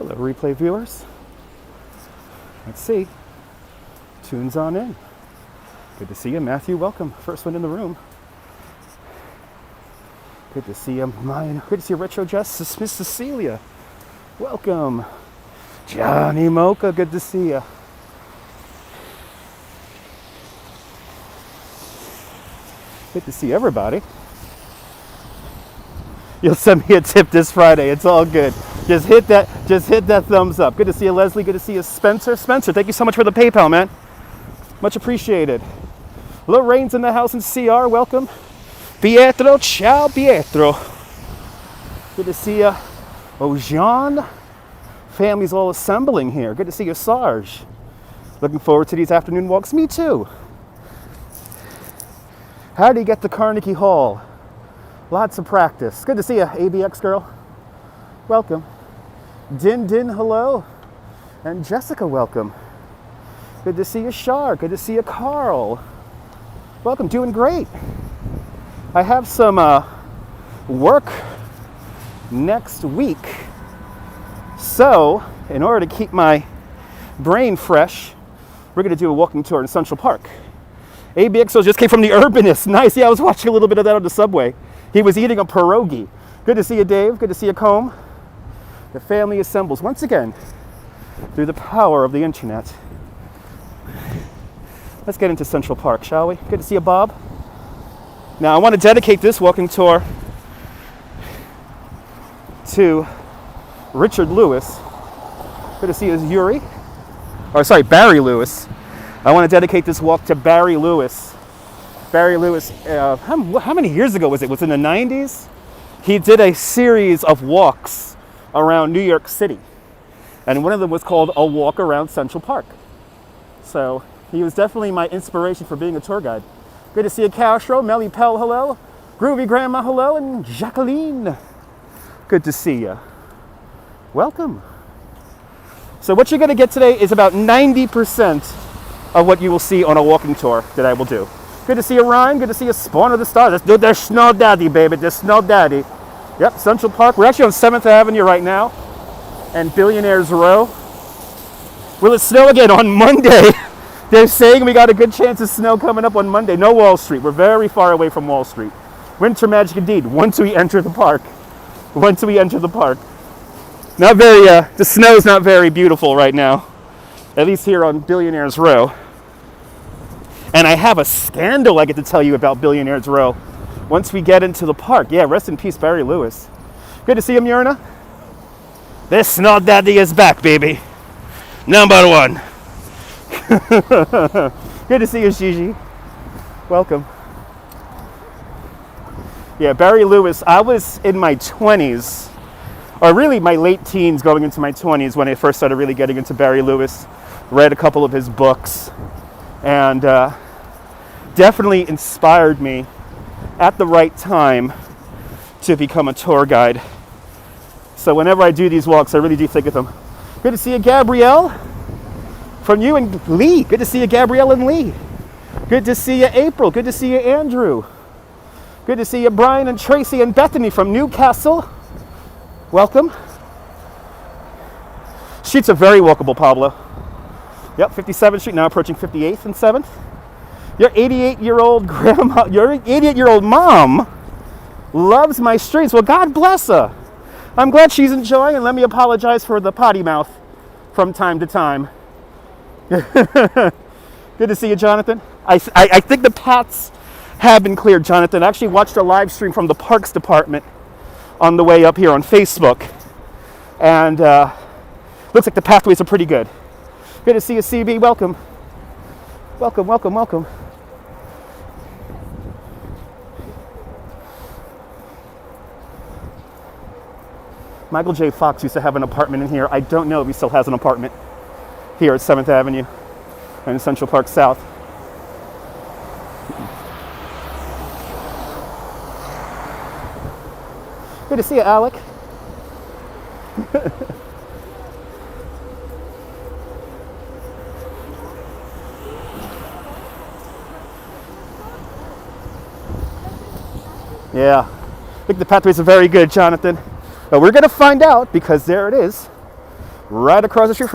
Hello, replay viewers. Let's see. Tunes on in. Good to see you, Matthew. Welcome. First one in the room. Good to see you, Mine. Good to see you, Retro Jess. Miss Cecilia. Welcome. Johnny Mocha. Good to see you. Good to see everybody. You'll send me a tip this Friday. It's all good. Just hit that thumbs up. Good to see you, Leslie. Good to see you, Spencer. Spencer, thank you so much for the PayPal, man. Much appreciated. Lorraine's in the house in CR. Welcome. Pietro, ciao Pietro. Good to see you. Oh, Jean. Family's all assembling here. Good to see you, Sarge. Looking forward to these afternoon walks. Me too. How do you get to Carnegie Hall? Lots of practice. Good to see you, ABX girl. Welcome. Din, hello. And Jessica, welcome. Good to see you, Shar. Good to see you, Carl. Welcome, doing great. I have some work next week. So, in order to keep my brain fresh, we're going to do a walking tour in Central Park. ABXO just came from the Urbanist. Nice. Yeah, I was watching a little bit of that on the subway. He was eating a pierogi. Good to see you, Dave. Good to see you, Combe. The family assembles once again through the power of the internet. Let's get into Central Park, shall we? Good to see you, Bob. Now, I want to dedicate this walking tour to Richard Lewis. Good to see you, Yuri. Barry Lewis. I want to dedicate this walk to Barry Lewis. Barry Lewis, how many years ago was it? Was it in the 90s? He did a series of walks around New York City. And one of them was called A Walk Around Central Park. So he was definitely my inspiration for being a tour guide. Good to see you, Castro. Melly Pell, hello. Groovy Grandma, hello. And Jacqueline. Good to see you. Welcome. So what you're going to get today is about 90% of what you will see on a walking tour that I will do. Good to see you, Ryan. Good to see you, Spawn of the Stars. Let's do their Snow Daddy, baby. There's Snow Daddy. Yep, Central Park. We're actually on 7th Avenue right now and Billionaires Row. Will it snow again on Monday? They're saying we got a good chance of snow coming up on Monday. No Wall Street. We're very far away from Wall Street. Winter magic indeed. Once we enter the park. Not very, the snow's not very beautiful right now. At least here on Billionaires Row. And I have a scandal I get to tell you about Billionaires Row once we get into the park. Yeah, rest in peace, Barry Lewis. Good to see you, Myrna. This Snow Daddy is back, baby. Number one. Good to see you, Gigi. Welcome. Yeah, Barry Lewis, I was in my 20s, or really my late teens going into my 20s when I first started really getting into Barry Lewis. Read a couple of his books and definitely inspired me at the right time to become a tour guide. So whenever I do these walks, I really do think of them. Good to see you, Gabrielle. From you and Lee. Good to see you, Gabrielle and Lee. Good to see you, April. Good to see you, Andrew. Good to see you, Brian and Tracy and Bethany from Newcastle. Welcome. Streets are very walkable, Pablo. Yep, 57th Street, now approaching 58th and 7th. Your 88-year-old grandma, your 88-year-old mom loves my streets. Well, God bless her. I'm glad she's enjoying, and let me apologize for the potty mouth from time to time. Good to see you, Jonathan. I think the paths have been cleared, Jonathan. I actually watched a live stream from the Parks Department on the way up here on Facebook. And looks like the pathways are pretty good. Good to see you, CB. Welcome. Welcome. Michael J. Fox used to have an apartment in here. I don't know if he still has an apartment here at 7th Avenue and Central Park South. Good to see you, Alec. Yeah, I think the pathways are very good, Jonathan. But we're going to find out because there it is. right across the street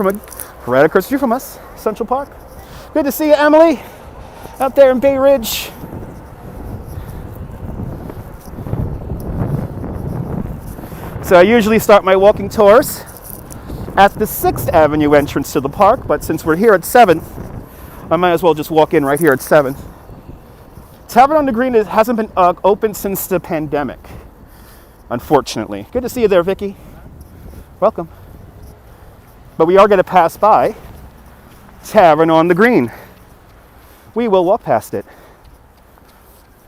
from us, Central Park. Good to see you, Emily, out there in Bay Ridge. So I usually start my walking tours at the 6th Avenue entrance to the park, but since we're here at 7th, I might as well just walk in right here at 7th. Tavern on the Green hasn't been open since the pandemic, unfortunately. Good to see you there, Vicky. Welcome. But we are going to pass by Tavern on the Green. We will walk past it.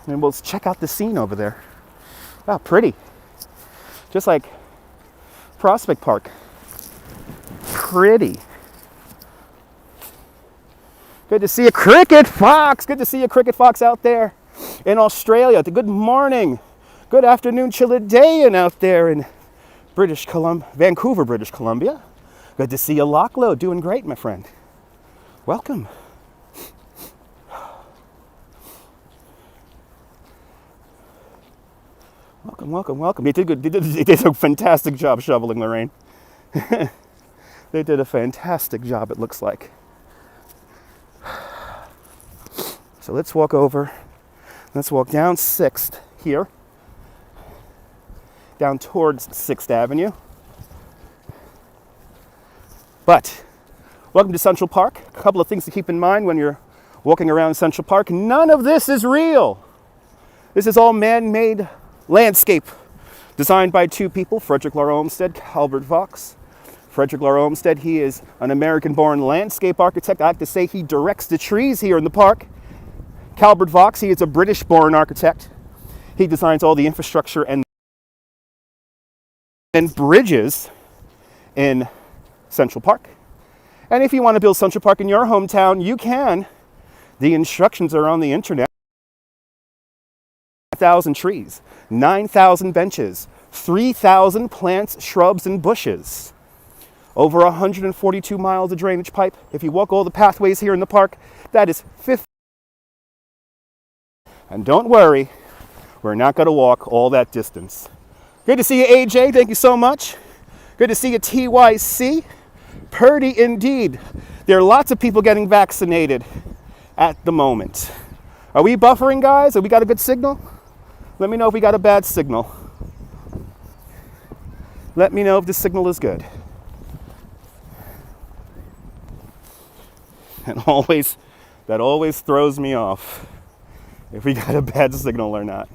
And we'll check out the scene over there. Wow, pretty. Just like Prospect Park. Pretty. Good to see a cricket fox. Good to see a cricket fox out there in Australia. Good morning. Good afternoon, Chilean out there in Vancouver, British Columbia. Good to see you, Locklow. Doing great, my friend. Welcome. Welcome. They did a fantastic job shoveling, Lorraine. They did a fantastic job, it looks like. So let's walk over. Let's walk down 6th here. Down towards 6th Avenue. But, welcome to Central Park. A couple of things to keep in mind when you're walking around Central Park. None of this is real. This is all man-made landscape designed by two people, Frederick Law Olmsted, Albert Vox. Frederick Law Olmsted, he is an American-born landscape architect. I have to say he directs the trees here in the park. Calvert Vox, he is a British-born architect. He designs all the infrastructure and bridges in Central Park. And if you want to build Central Park in your hometown, you can. The instructions are on the internet. 1,000 trees, 9,000 benches, 3,000 plants, shrubs, and bushes. Over 142 miles of drainage pipe. If you walk all the pathways here in the park, that is 50. And don't worry, we're not going to walk all that distance. Good to see you, AJ. Thank you so much. Good to see you, TYC. Purdy indeed. There are lots of people getting vaccinated at the moment. Are we buffering, guys? Have we got a good signal? Let me know if we got a bad signal. Let me know if the signal is good. And that always throws me off, if we got a bad signal or not.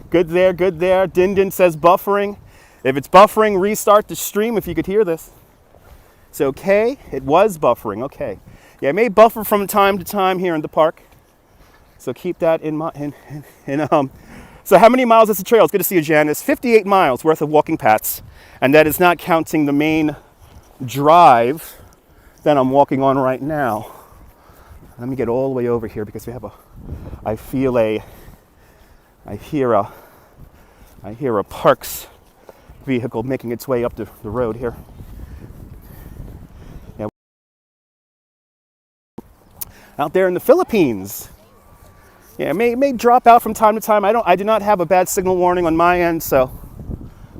Good there, good there. Din says buffering. If it's buffering, restart the stream if you could hear this. It's okay. It was buffering. Okay. Yeah, it may buffer from time to time here in the park. So keep that in mind. So how many miles is the trail? It's good to see you, Janice. 58 miles worth of walking paths. And that is not counting the main drive that I'm walking on right now. Let me get all the way over here because we have I hear a Parks vehicle making its way up the road here. Yeah. Out there in the Philippines. Yeah, it may drop out from time to time. I do not have a bad signal warning on my end, so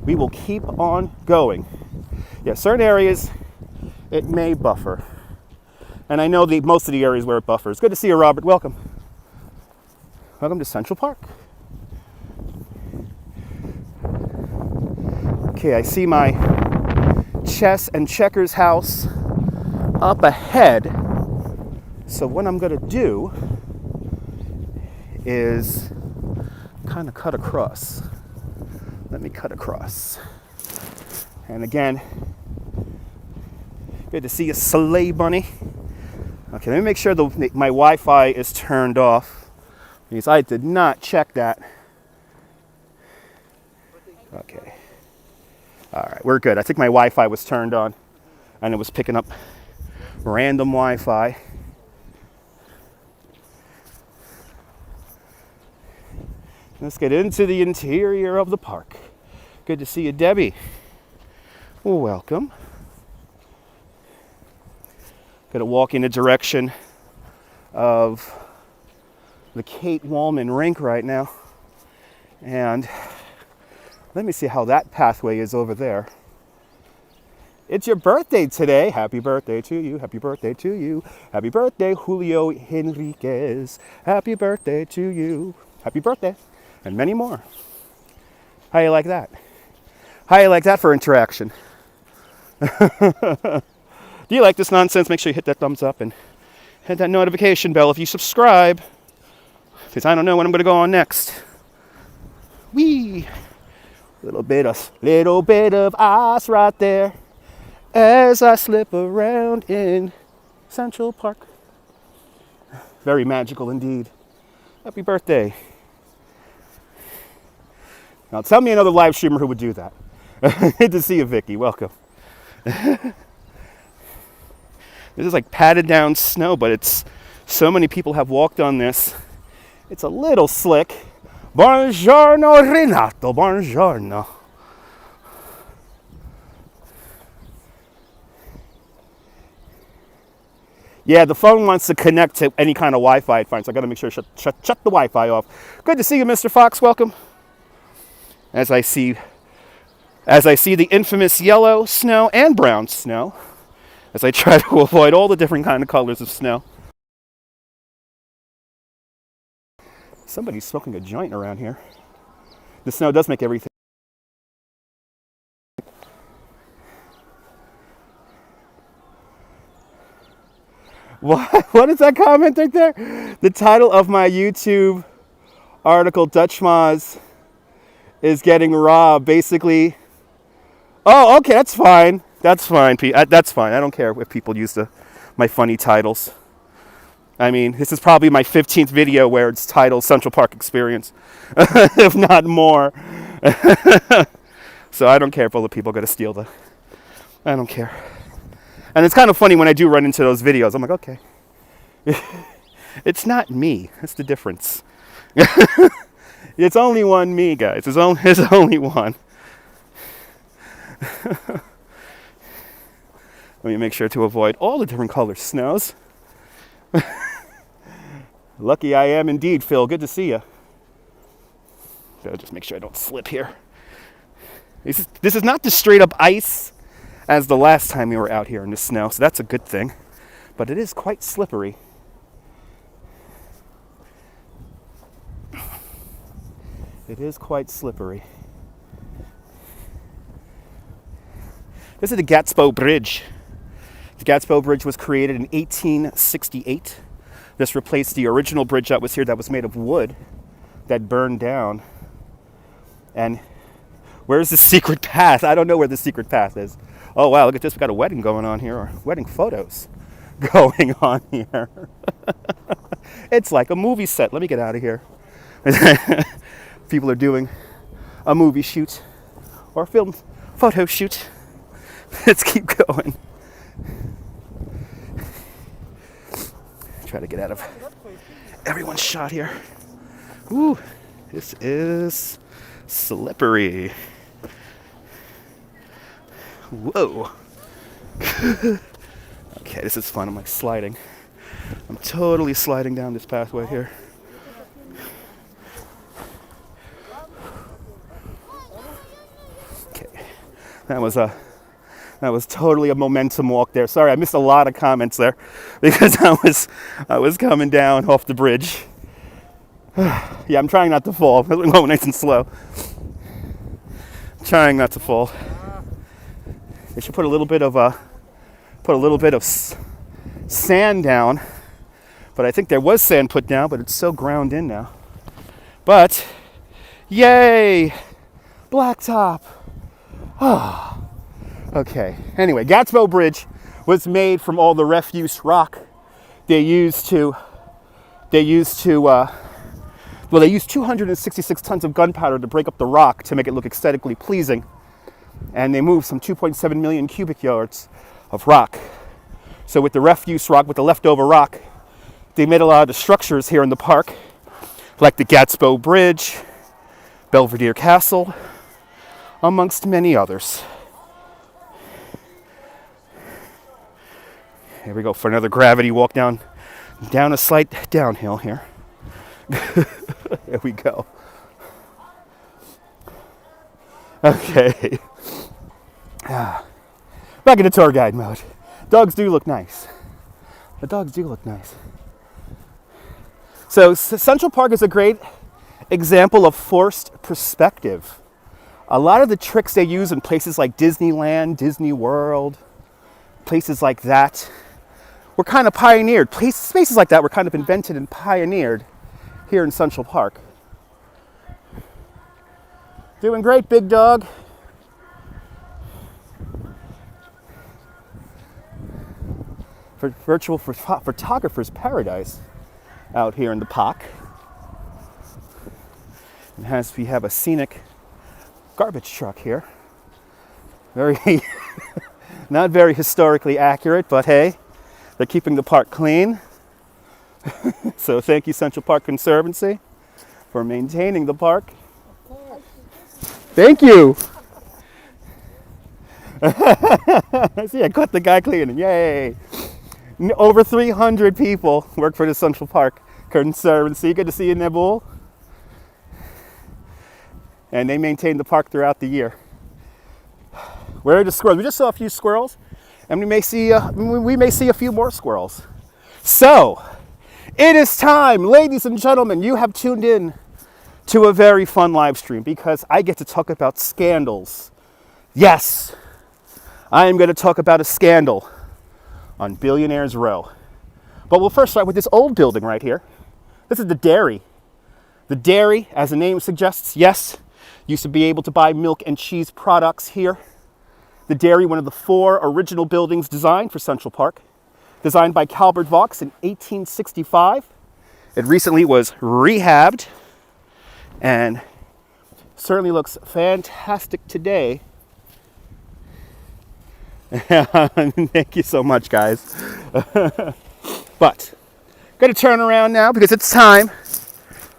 we will keep on going. Yeah, certain areas it may buffer. And I know most of the areas where it buffers. Good to see you, Robert. Welcome. Welcome to Central Park. Okay, I see my chess and checkers house up ahead. So what I'm going to do is kind of cut across. Let me cut across. And again, good to see you, Sleigh Bunny. Okay, let me make sure my Wi-Fi is turned off because I did not check that. Okay. All right, we're good. I think my Wi-Fi was turned on and it was picking up random Wi-Fi. Let's get into the interior of the park. Good to see you, Debbie. Welcome. Gonna walk in the direction of the Kate Wallman rink right now. And let me see how that pathway is over there. It's your birthday today. Happy birthday to you. Happy birthday to you. Happy birthday, Julio Henriquez. Happy birthday to you. Happy birthday. And many more. How you like that? How you like that for interaction? Do you like this nonsense? Make sure you hit that thumbs up and hit that notification bell if you subscribe. Because I don't know when I'm going to go on next. Wee! Little bit of ice right there as I slip around in Central Park. Very magical indeed. Happy birthday. Now tell me another live streamer who would do that. Good to see you, Vicky. Welcome. This is like padded down snow, but it's so many people have walked on this. It's a little slick. Buongiorno, Renato. Buongiorno. Yeah, the phone wants to connect to any kind of Wi-Fi it finds, so I got to make sure to shut the Wi-Fi off. Good to see you, Mr. Fox. Welcome. As I see the infamous yellow snow and brown snow, as I try to avoid all the different kind of colors of snow. Somebody's smoking a joint around here. The snow does make everything. What is that comment right there? The title of my YouTube article, Dutch Moz is getting robbed. Basically, oh, okay, that's fine. That's fine, that's fine. I don't care if people use my funny titles. I mean, this is probably my 15th video where it's titled Central Park Experience, if not more. So I don't care if all the people are going to steal I don't care. And it's kind of funny when I do run into those videos. I'm like, okay. It's not me. That's the difference. It's only one me, guys. There's only one. Let me make sure to avoid all the different color snows. Lucky I am indeed, Phil. Good to see you. Gotta just make sure I don't slip here. This is not the straight up ice as the last time we were out here in the snow, so that's a good thing. But it is quite slippery. It is quite slippery. This is the Gatsbo Bridge. The Gatsbo Bridge was created in 1868. This replaced the original bridge that was here that was made of wood that burned down. And where's the secret path? I don't know where the secret path is. Oh, wow, look at this. We've got a wedding going on here, or wedding photos going on here. It's like a movie set. Let me get out of here. People are doing a movie shoot or film photo shoot. Let's keep going. Try to get out of everyone's shot here. Ooh, this is slippery. Whoa. Okay, this is fun. I'm like sliding. I'm totally sliding down this pathway here. Okay, that was totally a momentum walk there. Sorry, I missed a lot of comments there because I was coming down off the bridge. Yeah, I'm trying not to fall. I'm going nice and slow. Trying not to fall. They should put a little bit of sand down. But I think there was sand put down, but it's so ground in now. But yay, blacktop. Okay. Anyway, Gatsbo Bridge was made from all the refuse rock they used 266 tons of gunpowder to break up the rock to make it look aesthetically pleasing. And they moved some 2.7 million cubic yards of rock. So with the refuse rock, with the leftover rock, they made a lot of the structures here in the park, like the Gatsbo Bridge, Belvedere Castle, amongst many others. Here we go for another gravity walk down a slight downhill here. There we go. Okay. Back into tour guide mode. Dogs do look nice. The dogs do look nice. So Central Park is a great example of forced perspective. A lot of the tricks they use in places like Disneyland, Disney World, places like that were kind of pioneered. Spaces like that were kind of invented and pioneered here in Central Park. Doing great, big dog. For virtual photographer's paradise out here in the park. And as we have a scenic garbage truck here. Very, not very historically accurate, but hey, they're keeping the park clean. So thank you, Central Park Conservancy, for maintaining the park. Thank you. See, I caught the guy cleaning. Yay. Over 300 people work for the Central Park Conservancy. Good to see you, Nibble. And they maintain the park throughout the year. Where are the squirrels? We just saw a few squirrels, and we may see a few more squirrels. So, it is time, ladies and gentlemen. You have tuned in to a very fun live stream because I get to talk about scandals. Yes, I am going to talk about a scandal on Billionaires Row. But we'll first start with this old building right here. This is the dairy. The dairy, as the name suggests, yes, used to be able to buy milk and cheese products here. The dairy, one of the 4 original buildings designed for Central Park, designed by Calvert Vaux in 1865. It recently was rehabbed and certainly looks fantastic today. Thank you so much, guys. But I'm going to turn around now because it's time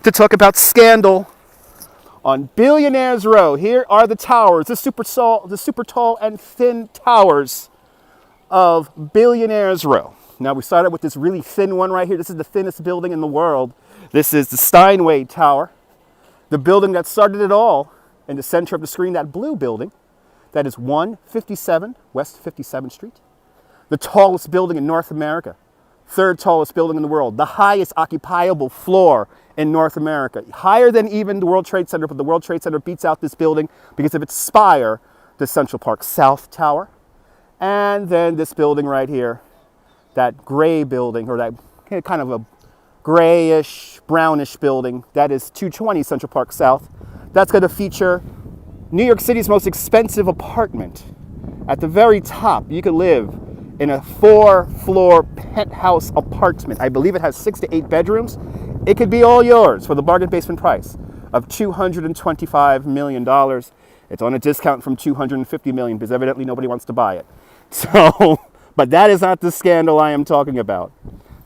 to talk about scandal on Billionaires Row. Here are the towers, the super tall and thin towers of Billionaires Row. Now we started with this really thin one right here. This is the thinnest building in the world. This is the Steinway Tower, the building that started it all. In the center of the screen, that blue building, that is 157 West 57th Street. The tallest building in North America, 3rd tallest building in the world, the highest occupiable floor in North America, higher than even the World Trade Center, but the World Trade Center beats out this building because of its spire, the Central Park South Tower. And then this building right here, that gray building, or that kind of a grayish, brownish building, that is 220 Central Park South. That's going to feature New York City's most expensive apartment. At the very top, you could live in a 4-floor penthouse apartment. I believe it has 6 to 8 bedrooms. It could be all yours for the bargain basement price of $225 million. It's on a discount from $250 million because evidently nobody wants to buy it. So, but that is not the scandal I am talking about.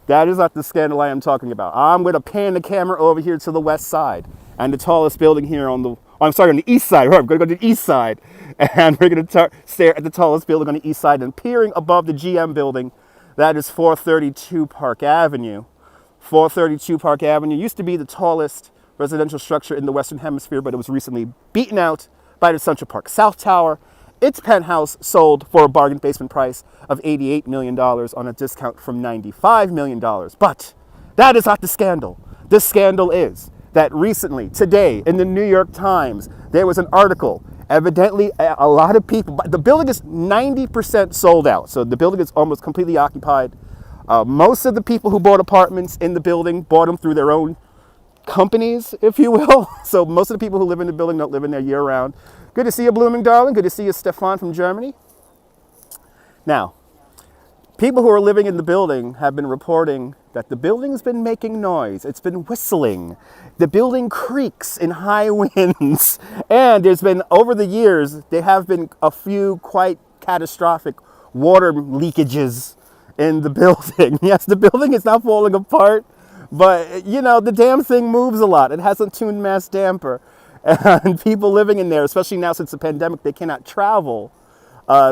That is not the scandal I am talking about. I'm going to pan the camera over here to the west side and the tallest building here on the east side. I'm going to go to the east side, and we're going to stare at the tallest building on the east side, and peering above the GM building, that is 432 Park Avenue. 432 Park Avenue used to be the tallest residential structure in the Western Hemisphere, but it was recently beaten out by the Central Park South Tower. Its penthouse sold for a bargain basement price of $88 million on a discount from $95 million. But that is not the scandal. The scandal is that recently, today, in the New York Times, there was an article. Evidently, a lot of people, the building is 90% sold out. So the building is almost completely occupied. Most of the people who bought apartments in the building bought them through their own companies, if you will. So most of the people who live in the building don't live in there year round. Good to see you, Blooming Darling. Good to see you, Stefan from Germany. Now, people who are living in the building have been reporting that the building's been making noise. It's been whistling. The building creaks in high winds. And there's been, over the years, there have been a few quite catastrophic water leakages in the building. Yes, the building is not falling apart, but you know, the damn thing moves a lot. It has a tuned mass damper. And people living in there, especially now since the pandemic, they cannot travel.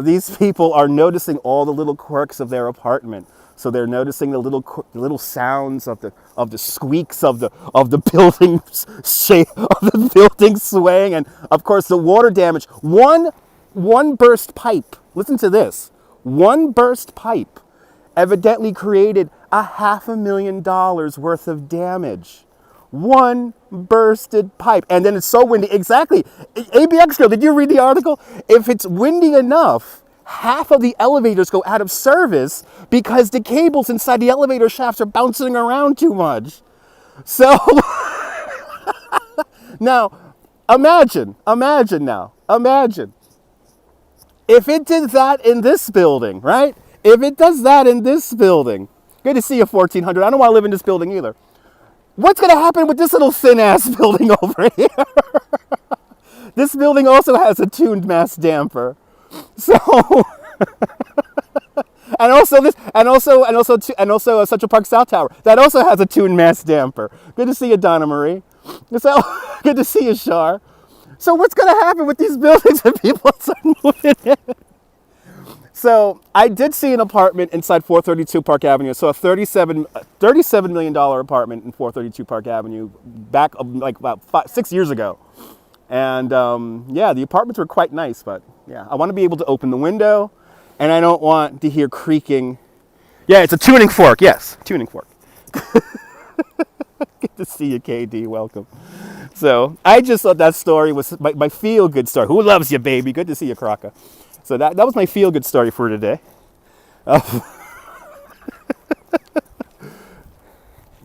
These people are noticing all the little quirks of their apartment. So they're noticing the little sounds of the squeaks of the building swaying, and of course the water damage. One burst pipe. Listen to this. One burst pipe evidently created $500,000 worth of damage. One bursted pipe. And then it's so windy. Exactly. ABX girl, did you read the article? If it's windy enough, half of the elevators go out of service because the cables inside the elevator shafts are bouncing around too much. So now imagine if it did that in this building, right? If it does that in this building, good to see you, 1400. I don't want to live in this building either. What's going to happen with this little thin-ass building over here? This building also has a tuned mass damper. So, and also Central Park South Tower that also has a tuned mass damper. Good to see you, Donna Marie. So, good to see you, Shar. So, what's going to happen with these buildings if people start moving in? So I did see an apartment inside 432 Park Avenue. So a $37 million apartment in 432 Park Avenue back like about 6 years ago. And yeah, the apartments were quite nice, but yeah, I want to be able to open the window and I don't want to hear creaking. Yeah, it's a tuning fork. Yes, tuning fork. Good to see you, KD. Welcome. So I just thought that story was my feel-good story. Who loves you, baby? Good to see you, Crocker. So that was my feel-good story for today.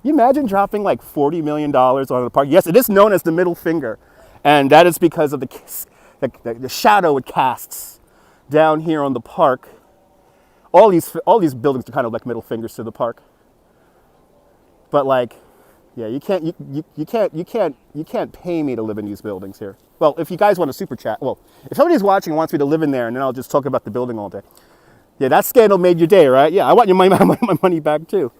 You imagine dropping like $40 million on the park? Yes, it is known as the middle finger. And that is because of the shadow it casts down here on the park. All these buildings are kind of like middle fingers to the park. But like, yeah, you can't pay me to live in these buildings here. Well, if you guys want to super chat, well, if somebody's watching and wants me to live in there, and then I'll just talk about the building all day. Yeah, that scandal made your day, right? Yeah, I want my money back too.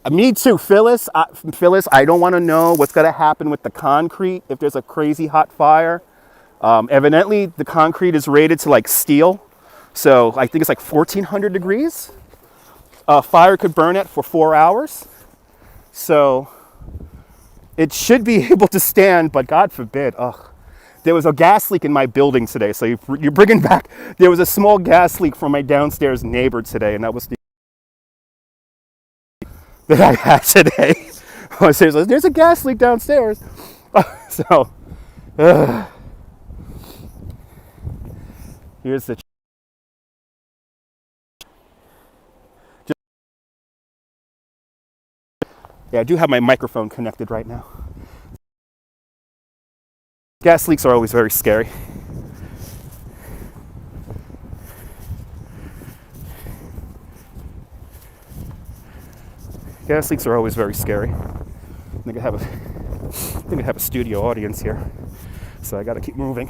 Me too, Phyllis. Phyllis, I don't want to know what's going to happen with the concrete if there's a crazy hot fire. Evidently, the concrete is rated to like steel, so I think it's like 1,400 degrees. Fire could burn it for 4 hours, so it should be able to stand, but God forbid, ugh. There was a gas leak in my building today, so you're bringing back, there was a small gas leak from my downstairs neighbor today, and that was the that I had today. Seriously, there's a gas leak downstairs. So, here's the yeah, I do have my microphone connected right now. Gas leaks are always very scary. Gas leaks are always very scary. I think I have a studio audience here, so I got to keep moving.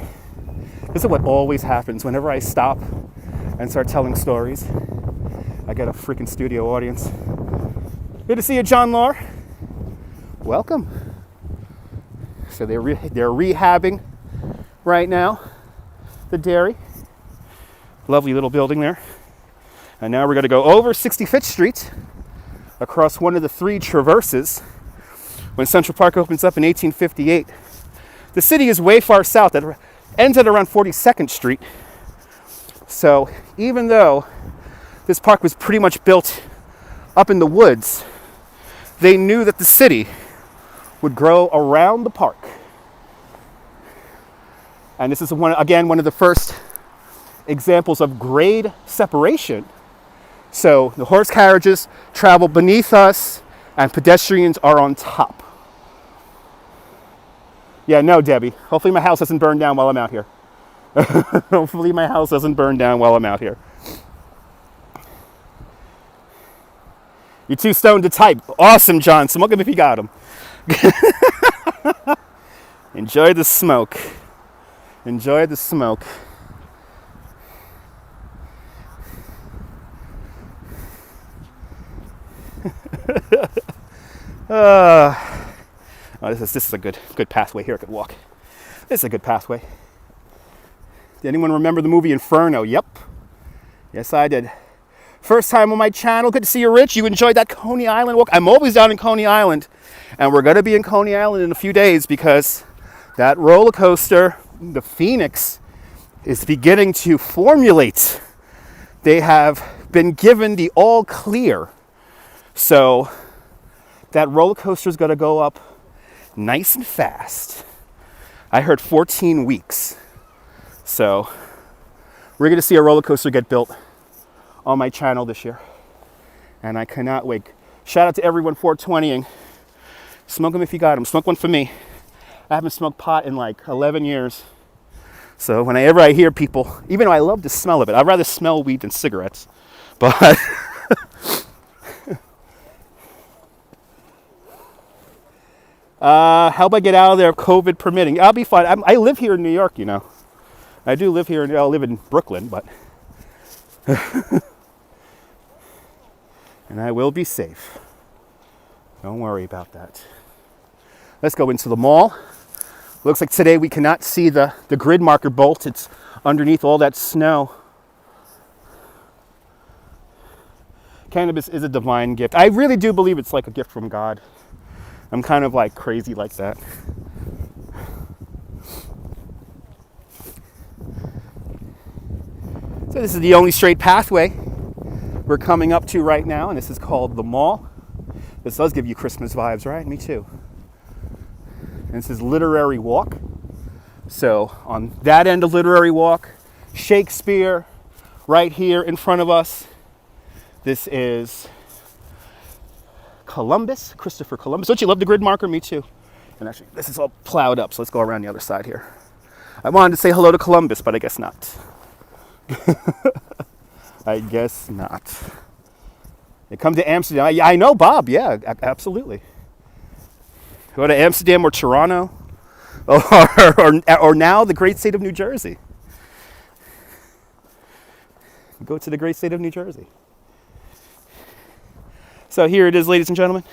This is what always happens whenever I stop and start telling stories. I get a freaking studio audience. Good to see you, John Lahr. Welcome. So they're rehabbing right now the dairy. Lovely little building there. And now we're going to go over 65th Street across one of the 3 traverses. When Central Park opens up in 1858, the city is way far south. It ends at around 42nd Street. So even though this park was pretty much built up in the woods, they knew that the city would grow around the park. And this is one of the first examples of grade separation. So the horse carriages travel beneath us and pedestrians are on top. Yeah, no, Debbie. Hopefully my house doesn't burn down while I'm out here. Hopefully my house doesn't burn down while I'm out here. You're too stoned to type. Awesome, John. Smoke him if you got him. Enjoy the smoke. Enjoy the smoke. This is a good pathway here. I could walk. This is a good pathway. Did anyone remember the movie Inferno? Yep. Yes, I did. First time on my channel. Good to see you, Rich. You enjoyed that Coney Island walk? I'm always down in Coney Island. And we're going to be in Coney Island in a few days because that roller coaster, the Phoenix, is beginning to formulate they have been given the all clear. So that roller coaster is going to go up nice and fast. I heard 14 weeks. So we're going to see a roller coaster get built on my channel this year. And I cannot wait. Shout out to everyone 420ing. Smoke them if you got them. Smoke one for me. I haven't smoked pot in like 11 years. So whenever I hear people, even though I love the smell of it, I'd rather smell weed than cigarettes. But how about I get out of there, COVID permitting? I'll be fine. I live here in New York, you know. I do live here. I live in Brooklyn, but and I will be safe. Don't worry about that. Let's go into the mall. Looks like today we cannot see the grid marker bolt. It's underneath all that snow. Cannabis is a divine gift. I really do believe it's like a gift from God. I'm kind of like crazy like that. So this is the only straight pathway we're coming up to right now, and this is called the mall. This does give you Christmas vibes, right? Me too. And this is Literary Walk. So on that end of Literary Walk, Shakespeare, right here in front of us. This is Columbus, Christopher Columbus. Don't you love the grid marker? Me too. And actually, this is all plowed up, so let's go around the other side here. I wanted to say hello to Columbus, but I guess not. I guess not. They come to Amsterdam. I know, Bob. Yeah, absolutely. Go to Amsterdam or Toronto, or now the great state of New Jersey. Go to the great state of New Jersey. So here it is, ladies and gentlemen.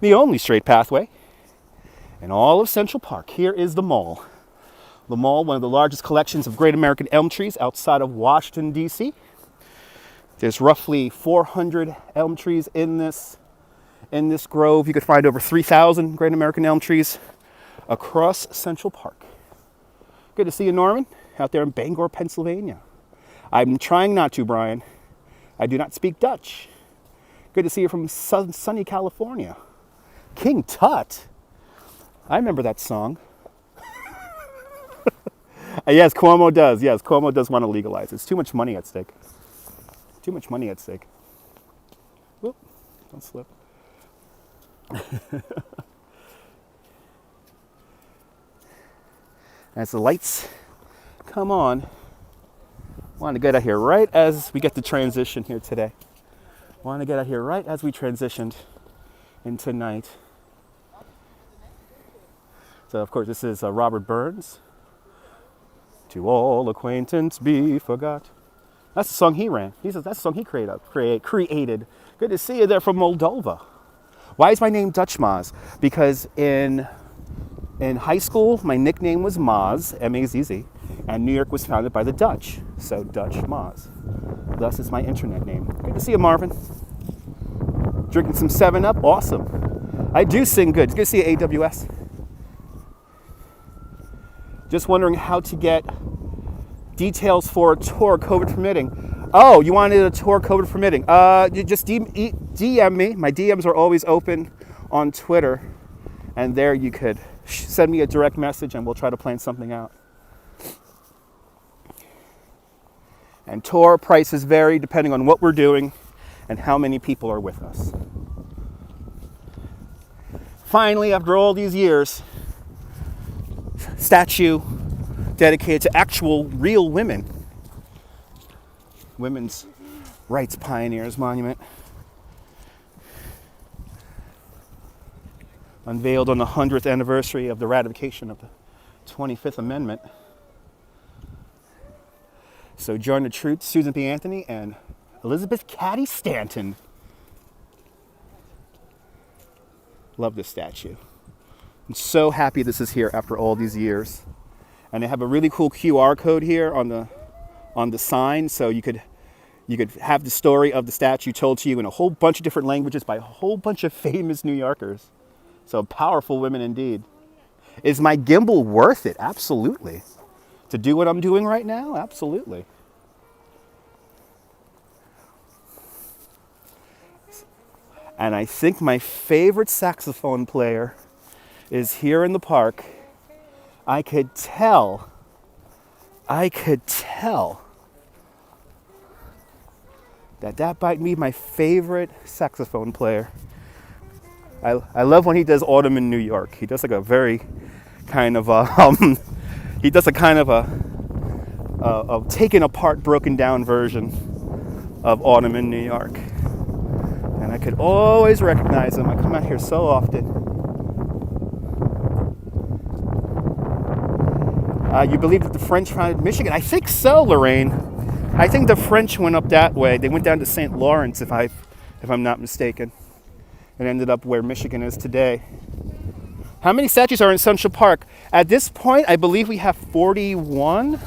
The only straight pathway in all of Central Park. Here is the mall. The mall, one of the largest collections of great American elm trees outside of Washington, D.C. There's roughly 400 elm trees in this grove. You could find over 3,000 great American elm trees across Central Park. Good to see you, Norman, out there in Bangor, Pennsylvania. I'm trying not to, Brian. I do not speak Dutch. Good to see you from sunny California. King Tut. I remember that song. Yes, Cuomo does. Yes, Cuomo does want to legalize. It's too much money at stake. Too much money at stake. Whoop, don't slip. As the lights come on, I want to get out here right as we get the transition here today. I want to get out here right as we transitioned into night. So, of course, this is Robert Burns. To all acquaintance be forgot. That's the song he ran. That's the song he created. Good to see you there from Moldova. Why is my name Dutch Maz? Because in high school, my nickname was Maz, M-A-Z-Z, and New York was founded by the Dutch. So Dutch Maz. Thus is my internet name. Good to see you, Marvin. Drinking some 7-Up. Awesome. I do sing good. Good to see you, AWS. Just wondering how to get details for a tour, COVID permitting. Oh, you wanted a tour, COVID permitting. You just DM me. My DMs are always open on Twitter. And there you could send me a direct message and we'll try to plan something out. And tour prices vary depending on what we're doing and how many people are with us. Finally, after all these years, statue dedicated to actual real women. Women's rights pioneers monument. Unveiled on the 100th anniversary of the ratification of the 25th Amendment. Sojourner Truth, Susan B. Anthony, and Elizabeth Cady Stanton. Love this statue. I'm so happy this is here after all these years. And they have a really cool QR code here on the sign, so you could have the story of the statue told to you in a whole bunch of different languages by a whole bunch of famous New Yorkers. So powerful women indeed. Is my Gimble worth it? Absolutely. To do what I'm doing right now? Absolutely. And I think my favorite saxophone player is here in the park. I could tell that might be my favorite saxophone player. I love when he does Autumn in New York. He does like a very kind of he does a kind of a taken apart, broken down version of Autumn in New York. And I could always recognize him. I come out here so often. You believe that the French founded Michigan? I think so, Lorraine. I think the French went up that way. They went down to St. Lawrence, if I'm not mistaken, and ended up where Michigan is today. How many statues are in Central Park? At this point, I believe we have 41.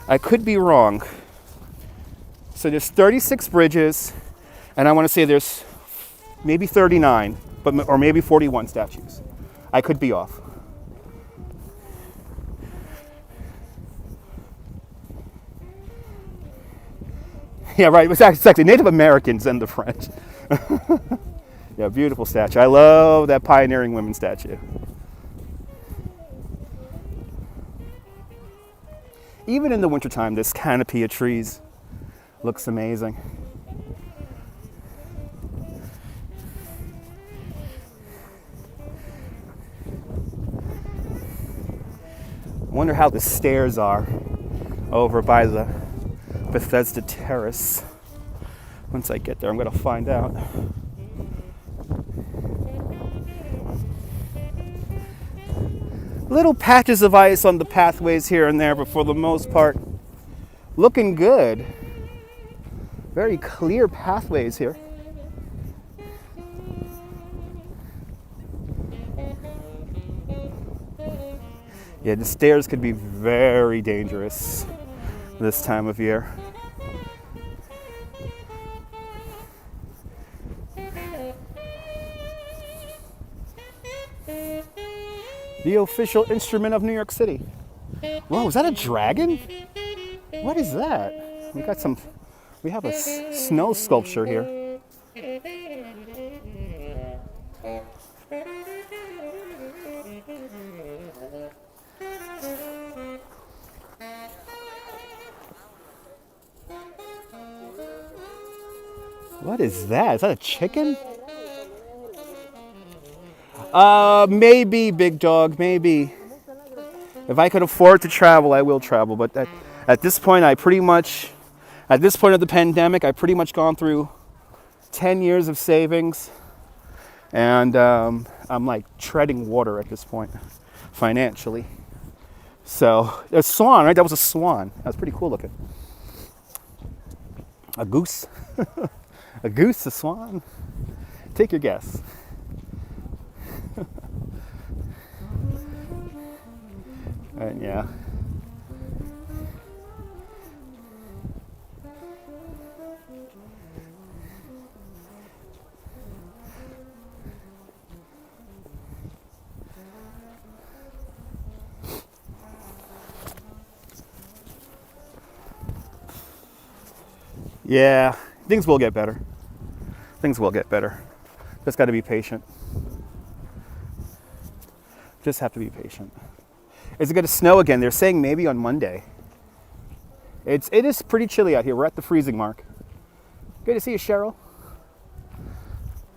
I could be wrong. So there's 36 bridges, and I want to say there's maybe 39, or maybe 41 statues. I could be off. Yeah, right. It's actually Native Americans and the French. Yeah, beautiful statue. I love that pioneering women statue. Even in the wintertime, this canopy of trees looks amazing. I wonder how the stairs are over by the Bethesda Terrace. Once I get there, I'm going to find out. Little patches of ice on the pathways here and there, but for the most part, looking good. Very clear pathways here. Yeah, the stairs could be very dangerous this time of year. The official instrument of New York City. Whoa, is that a dragon? What is that? We have a snow sculpture here. What is that? Is that a chicken? Maybe, big dog, maybe. If I could afford to travel, I will travel. But at this point, at this point of the pandemic, I've pretty much gone through 10 years of savings. And I'm like treading water at this point, financially. So, a swan, right? That was a swan. That was pretty cool looking. A goose. A goose, a swan. Take your guess. And yeah. Yeah, things will get better. Things will get better. Just got to be patient. Just have to be patient. Is it going to snow again? They're saying maybe on Monday. It is pretty chilly out here. We're at the freezing mark. Good to see you, Cheryl.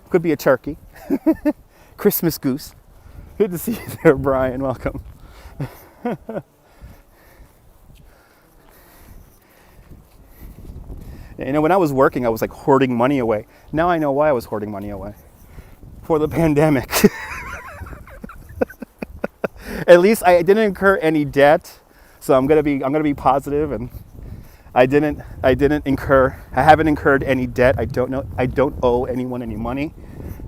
Could be a turkey. Christmas goose. Good to see you there, Brian. Welcome. You know, when I was working, I was like hoarding money away. Now I know why I was hoarding money away. For the pandemic. At least I didn't incur any debt, so I'm gonna be positive, and I haven't incurred any debt. I don't owe anyone any money,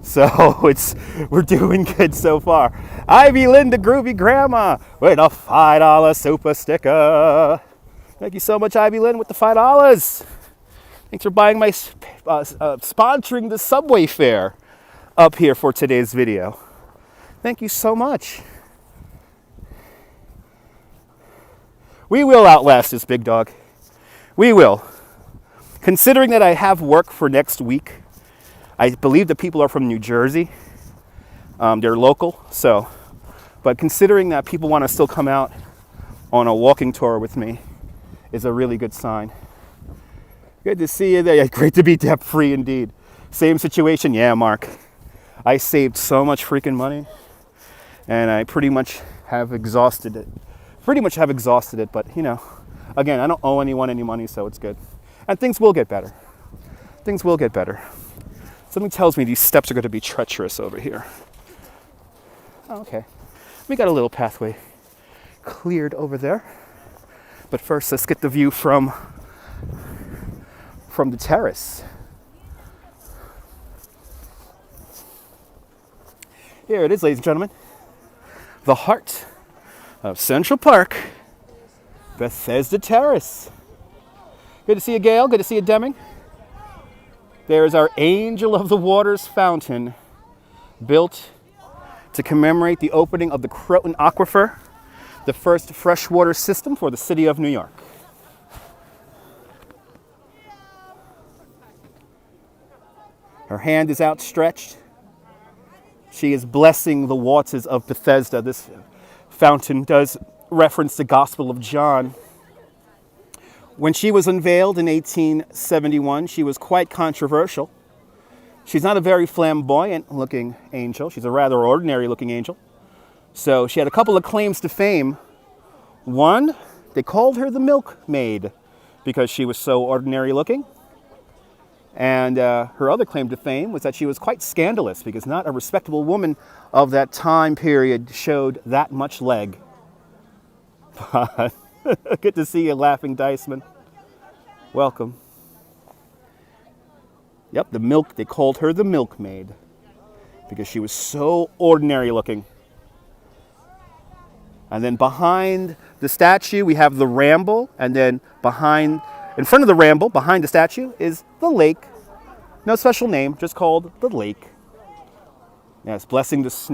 so we're doing good so far. Ivy Linda Groovy Grandma with a $5 super sticker. Thank you so much, Ivy Lynn, with the $5. Thanks for buying my sponsoring the subway fare up here for today's video. Thank you so much. We will outlast this, big dog. We will. Considering that I have work for next week, I believe the people are from New Jersey. They're local, so. But considering that people want to still come out on a walking tour with me is a really good sign. Good to see you there. Great to be debt-free indeed. Same situation, yeah, Mark. I saved so much freaking money, and I pretty much have exhausted it. But you know, again, I don't owe anyone any money, so it's good. And things will get better. Things will get better. Something tells me these steps are going to be treacherous over here. Oh, okay. We got a little pathway cleared over there. But first, let's get the view from the terrace. Here it is, ladies and gentlemen. The heart of Central Park, Bethesda Terrace. Good to see you, Gail. Good to see you, Deming. There's our Angel of the Waters fountain, built to commemorate the opening of the Croton Aquifer, the first freshwater system for the city of New York. Her hand is outstretched. She is blessing the waters of Bethesda. This fountain does reference the Gospel of John. When she was unveiled in 1871, she was quite controversial. She's not a very flamboyant-looking angel. She's a rather ordinary-looking angel. So she had a couple of claims to fame. One, they called her the milkmaid because she was so ordinary-looking. And her other claim to fame was that she was quite scandalous because not a respectable woman of that time period showed that much leg. But good to see you, Laughing Diceman. Welcome. Yep, they called her the milkmaid because she was so ordinary looking. And then behind the statue, we have the Ramble. And then in front of the Ramble, behind the statue, is the lake. No special name, just called the lake. Yes,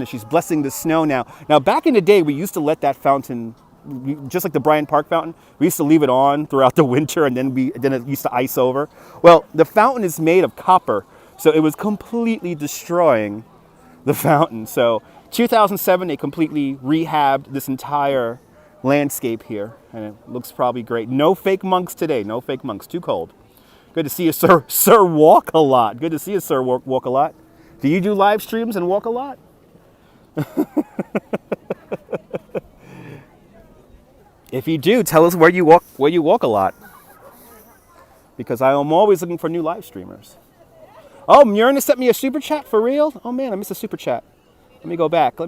she's blessing the snow now. Now, back in the day, we used to let that fountain, just like the Bryant Park fountain, we used to leave it on throughout the winter, and then it used to ice over. Well, the fountain is made of copper, so it was completely destroying the fountain. So 2007, they completely rehabbed this entire landscape here, and it looks probably great. No fake monks today. No fake monks. Too cold. Good to see you, sir. Sir Walk a Lot. Good to see you, Sir Walk a Lot. Do you do live streams and walk a lot? If you do, tell us where you walk a lot. Because I am always looking for new live streamers. Oh, Myrna sent me a super chat for real? Oh man, I missed a super chat. Let me go back.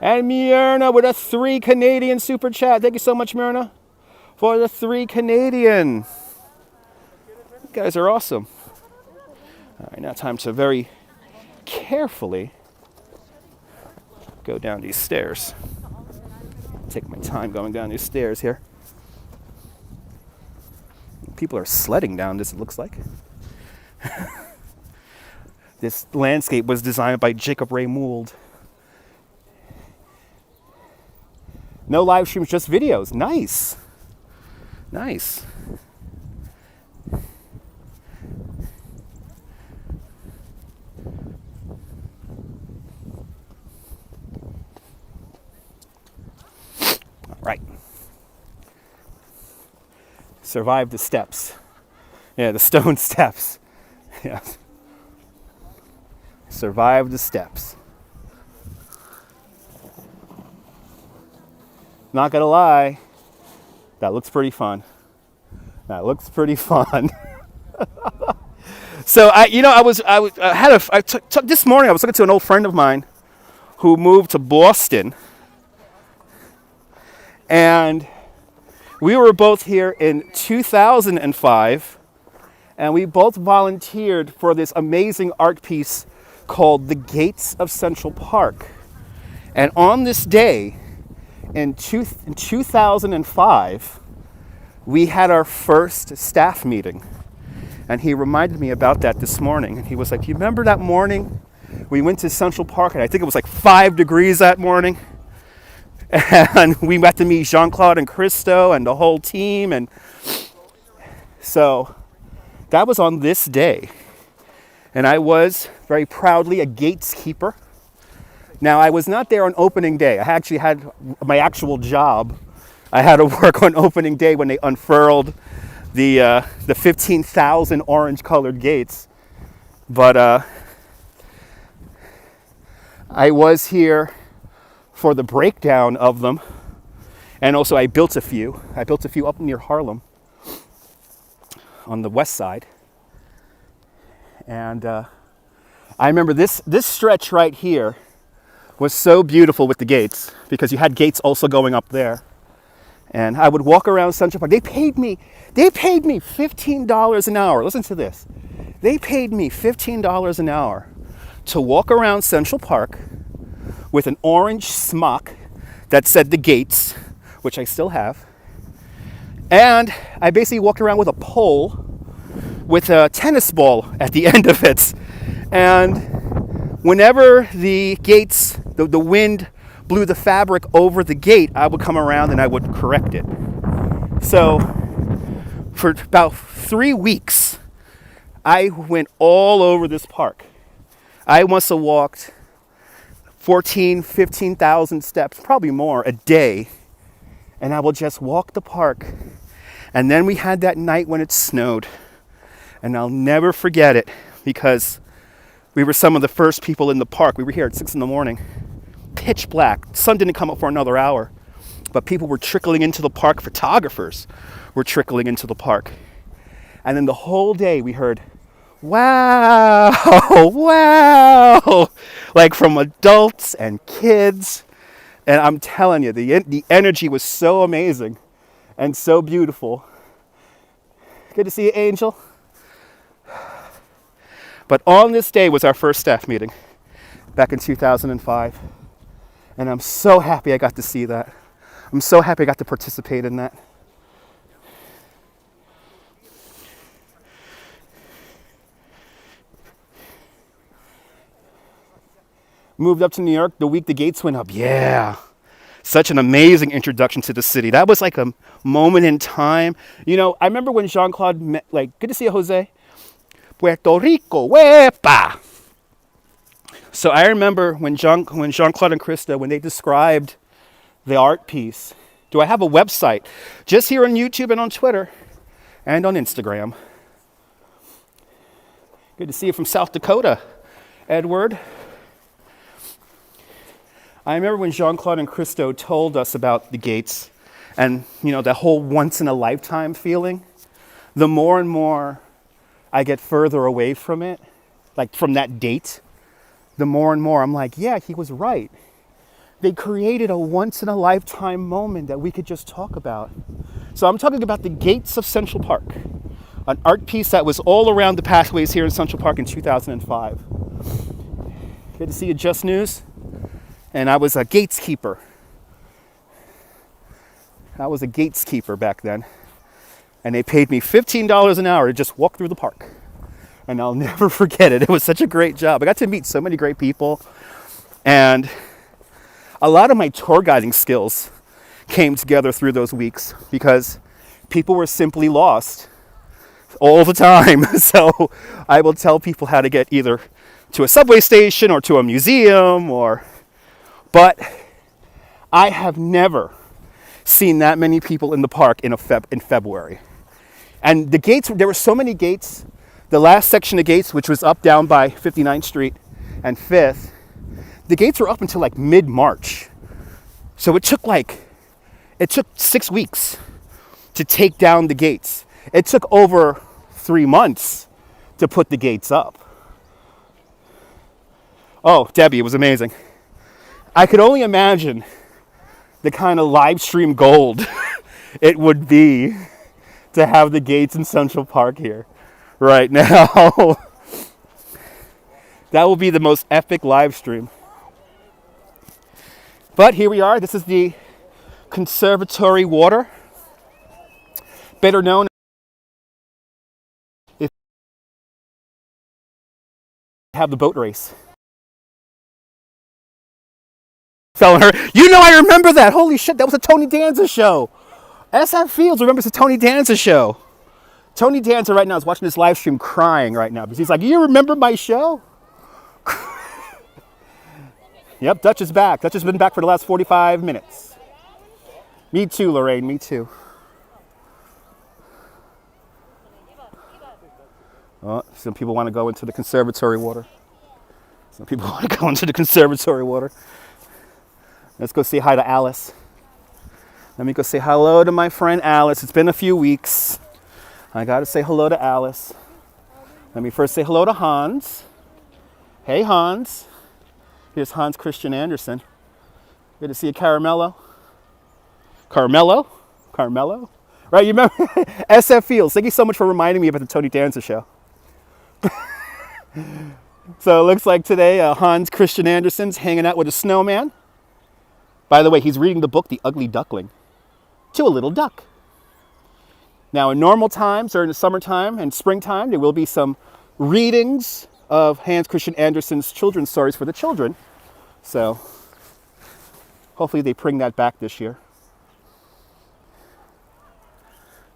And Myrna with a 3 Canadian super chat. Thank you so much, Myrna, for the 3 Canadian. You guys are awesome. All right, now time to very carefully go down these stairs. Take my time going down these stairs here. People are sledding down this, it looks like. This landscape was designed by Jacob Ray Mould. No live streams, just videos. Nice. Nice. Right. Survived the steps. Yeah, the stone steps. Yeah. Survived the steps. Not gonna lie, that looks pretty fun. So this morning I was talking to an old friend of mine who moved to Boston. And we were both here in 2005, and we both volunteered for this amazing art piece called The Gates of Central Park. And on this day, in 2005, we had our first staff meeting. And he reminded me about that this morning. And he was like, you remember that morning? We went to Central Park, and I think it was like 5 degrees that morning. And we got to meet Jean-Claude and Christo and the whole team. And so That was on this day. And I was very proudly a gatekeeper. Now, I was not there on opening day. I actually had my actual job. I had to work on opening day when they unfurled the 15,000 orange-colored gates. But I was here for the breakdown of them. And also I built a few. I built a few up near Harlem on the west side. And I remember this stretch right here was so beautiful with the gates, because you had gates also going up there. And I would walk around Central Park. They paid me $15 an hour. Listen to this. They paid me $15 an hour to walk around Central Park with an orange smock that said the gates, which I still have. And I basically walked around with a pole with a tennis ball at the end of it. And whenever the gates, the wind blew the fabric over the gate, I would come around and I would correct it. So for about 3 weeks, I went all over this park. I must have walked 15,000 steps, probably more, a day. And I will just walk the park. And then we had that night when it snowed. And I'll never forget it, because we were some of the first people in the park. We were here at 6 in the morning. Pitch black. Sun didn't come up for another hour. But people were trickling into the park. Photographers were trickling into the park. And then the whole day we heard, wow, wow, like from adults and kids. And I'm telling you, the energy was so amazing and so beautiful. Good to see you, Angel. But on this day was our first staff meeting back in 2005. And I'm so happy I got to see that. I'm so happy I got to participate in that. Moved up to New York the week the gates went up. Yeah. Such an amazing introduction to the city. That was like a moment in time. You know, I remember when Jean-Claude met, like, good to see you, Jose. Puerto Rico, wepa. So I remember when Jean-Claude and Krista, when they described the art piece. Do I have a website? Just here on YouTube and on Twitter and on Instagram. Good to see you from South Dakota, Edward. I remember when Jean-Claude and Christo told us about the gates and, you know, the whole once-in-a-lifetime feeling. The more and more I get further away from it, like from that date, the more and more I'm like, yeah, he was right. They created a once-in-a-lifetime moment that we could just talk about. So I'm talking about the gates of Central Park, an art piece that was all around the pathways here in Central Park in 2005. Good to see you, Just News. And I was a gatekeeper. I was a gatekeeper back then. And they paid me $15 an hour to just walk through the park. And I'll never forget it. It was such a great job. I got to meet so many great people. And a lot of my tour guiding skills came together through those weeks because people were simply lost all the time. So I will tell people how to get either to a subway station or to a museum but I have never seen that many people in the park in February. And the gates, there were so many gates. The last section of gates, which was up down by 59th Street and 5th, the gates were up until like mid-March. So it took 6 weeks to take down the gates. It took over 3 months to put the gates up. Oh, Debbie, it was amazing. I could only imagine the kind of live stream gold it would be to have the gates in Central Park here right now. That will be the most epic live stream. But here we are. This is the Conservatory Water, better known if you have the boat race. Telling her, you know, I remember that. Holy shit, that was a Tony Danza show. SF Fields remembers the Tony Danza show. Tony Danza right now is watching this live stream crying right now because he's like, you remember my show? Yep, Dutch is back. Dutch has been back for the last 45 minutes. Me too, Lorraine, me too. Oh, some people want to go into the conservatory water. Some people want to go into the conservatory water. Let's go say hi to Alice. Let me go say hello to my friend Alice. It's been a few weeks. I got to say hello to Alice. Let me first say hello to Hans. Hey, Hans. Here's Hans Christian Andersen. Good to see you, Caramello. Carmelo? Right, you remember? SF Fields. Thank you so much for reminding me about the Tony Danza show. So it looks like today Hans Christian Andersen's hanging out with a snowman. By the way, he's reading the book, The Ugly Duckling, to a little duck. Now, in normal times, during the summertime and springtime, there will be some readings of Hans Christian Andersen's children's stories for the children. So hopefully they bring that back this year.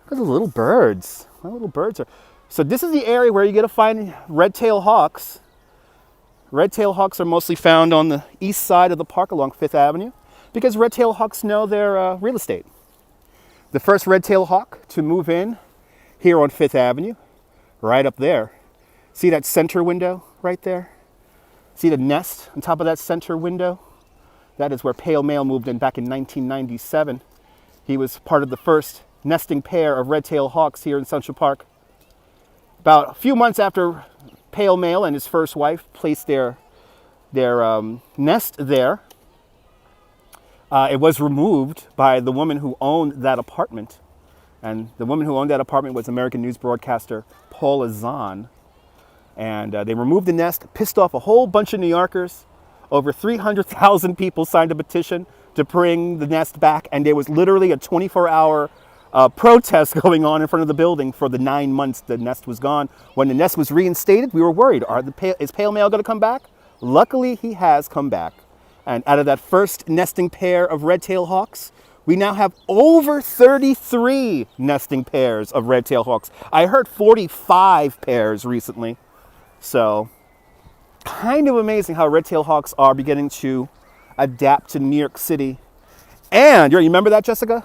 Look at the little birds. My little birds are... So this is the area where you get to find red-tailed hawks. Red-tailed hawks are mostly found on the east side of the park along Fifth Avenue because red-tailed hawks know their real estate. The first red-tailed hawk to move in here on Fifth Avenue, right up there. See that center window right there? See the nest on top of that center window? That is where Pale Male moved in back in 1997. He was part of the first nesting pair of red-tailed hawks here in Central Park. About a few months after Pale Male and his first wife placed their nest there, it was removed by the woman who owned that apartment. And the woman who owned that apartment was American news broadcaster Paula Zahn. And they removed the nest, pissed off a whole bunch of New Yorkers. Over 300,000 people signed a petition to bring the nest back. And there was literally a 24-hour protest going on in front of the building for the 9 months the nest was gone. When the nest was reinstated, we were worried. Is Pale Male going to come back? Luckily, he has come back. And out of that first nesting pair of red-tailed hawks, we now have over 33 nesting pairs of red-tailed hawks. I heard 45 pairs recently. So, kind of amazing how red-tailed hawks are beginning to adapt to New York City. And, you remember that, Jessica?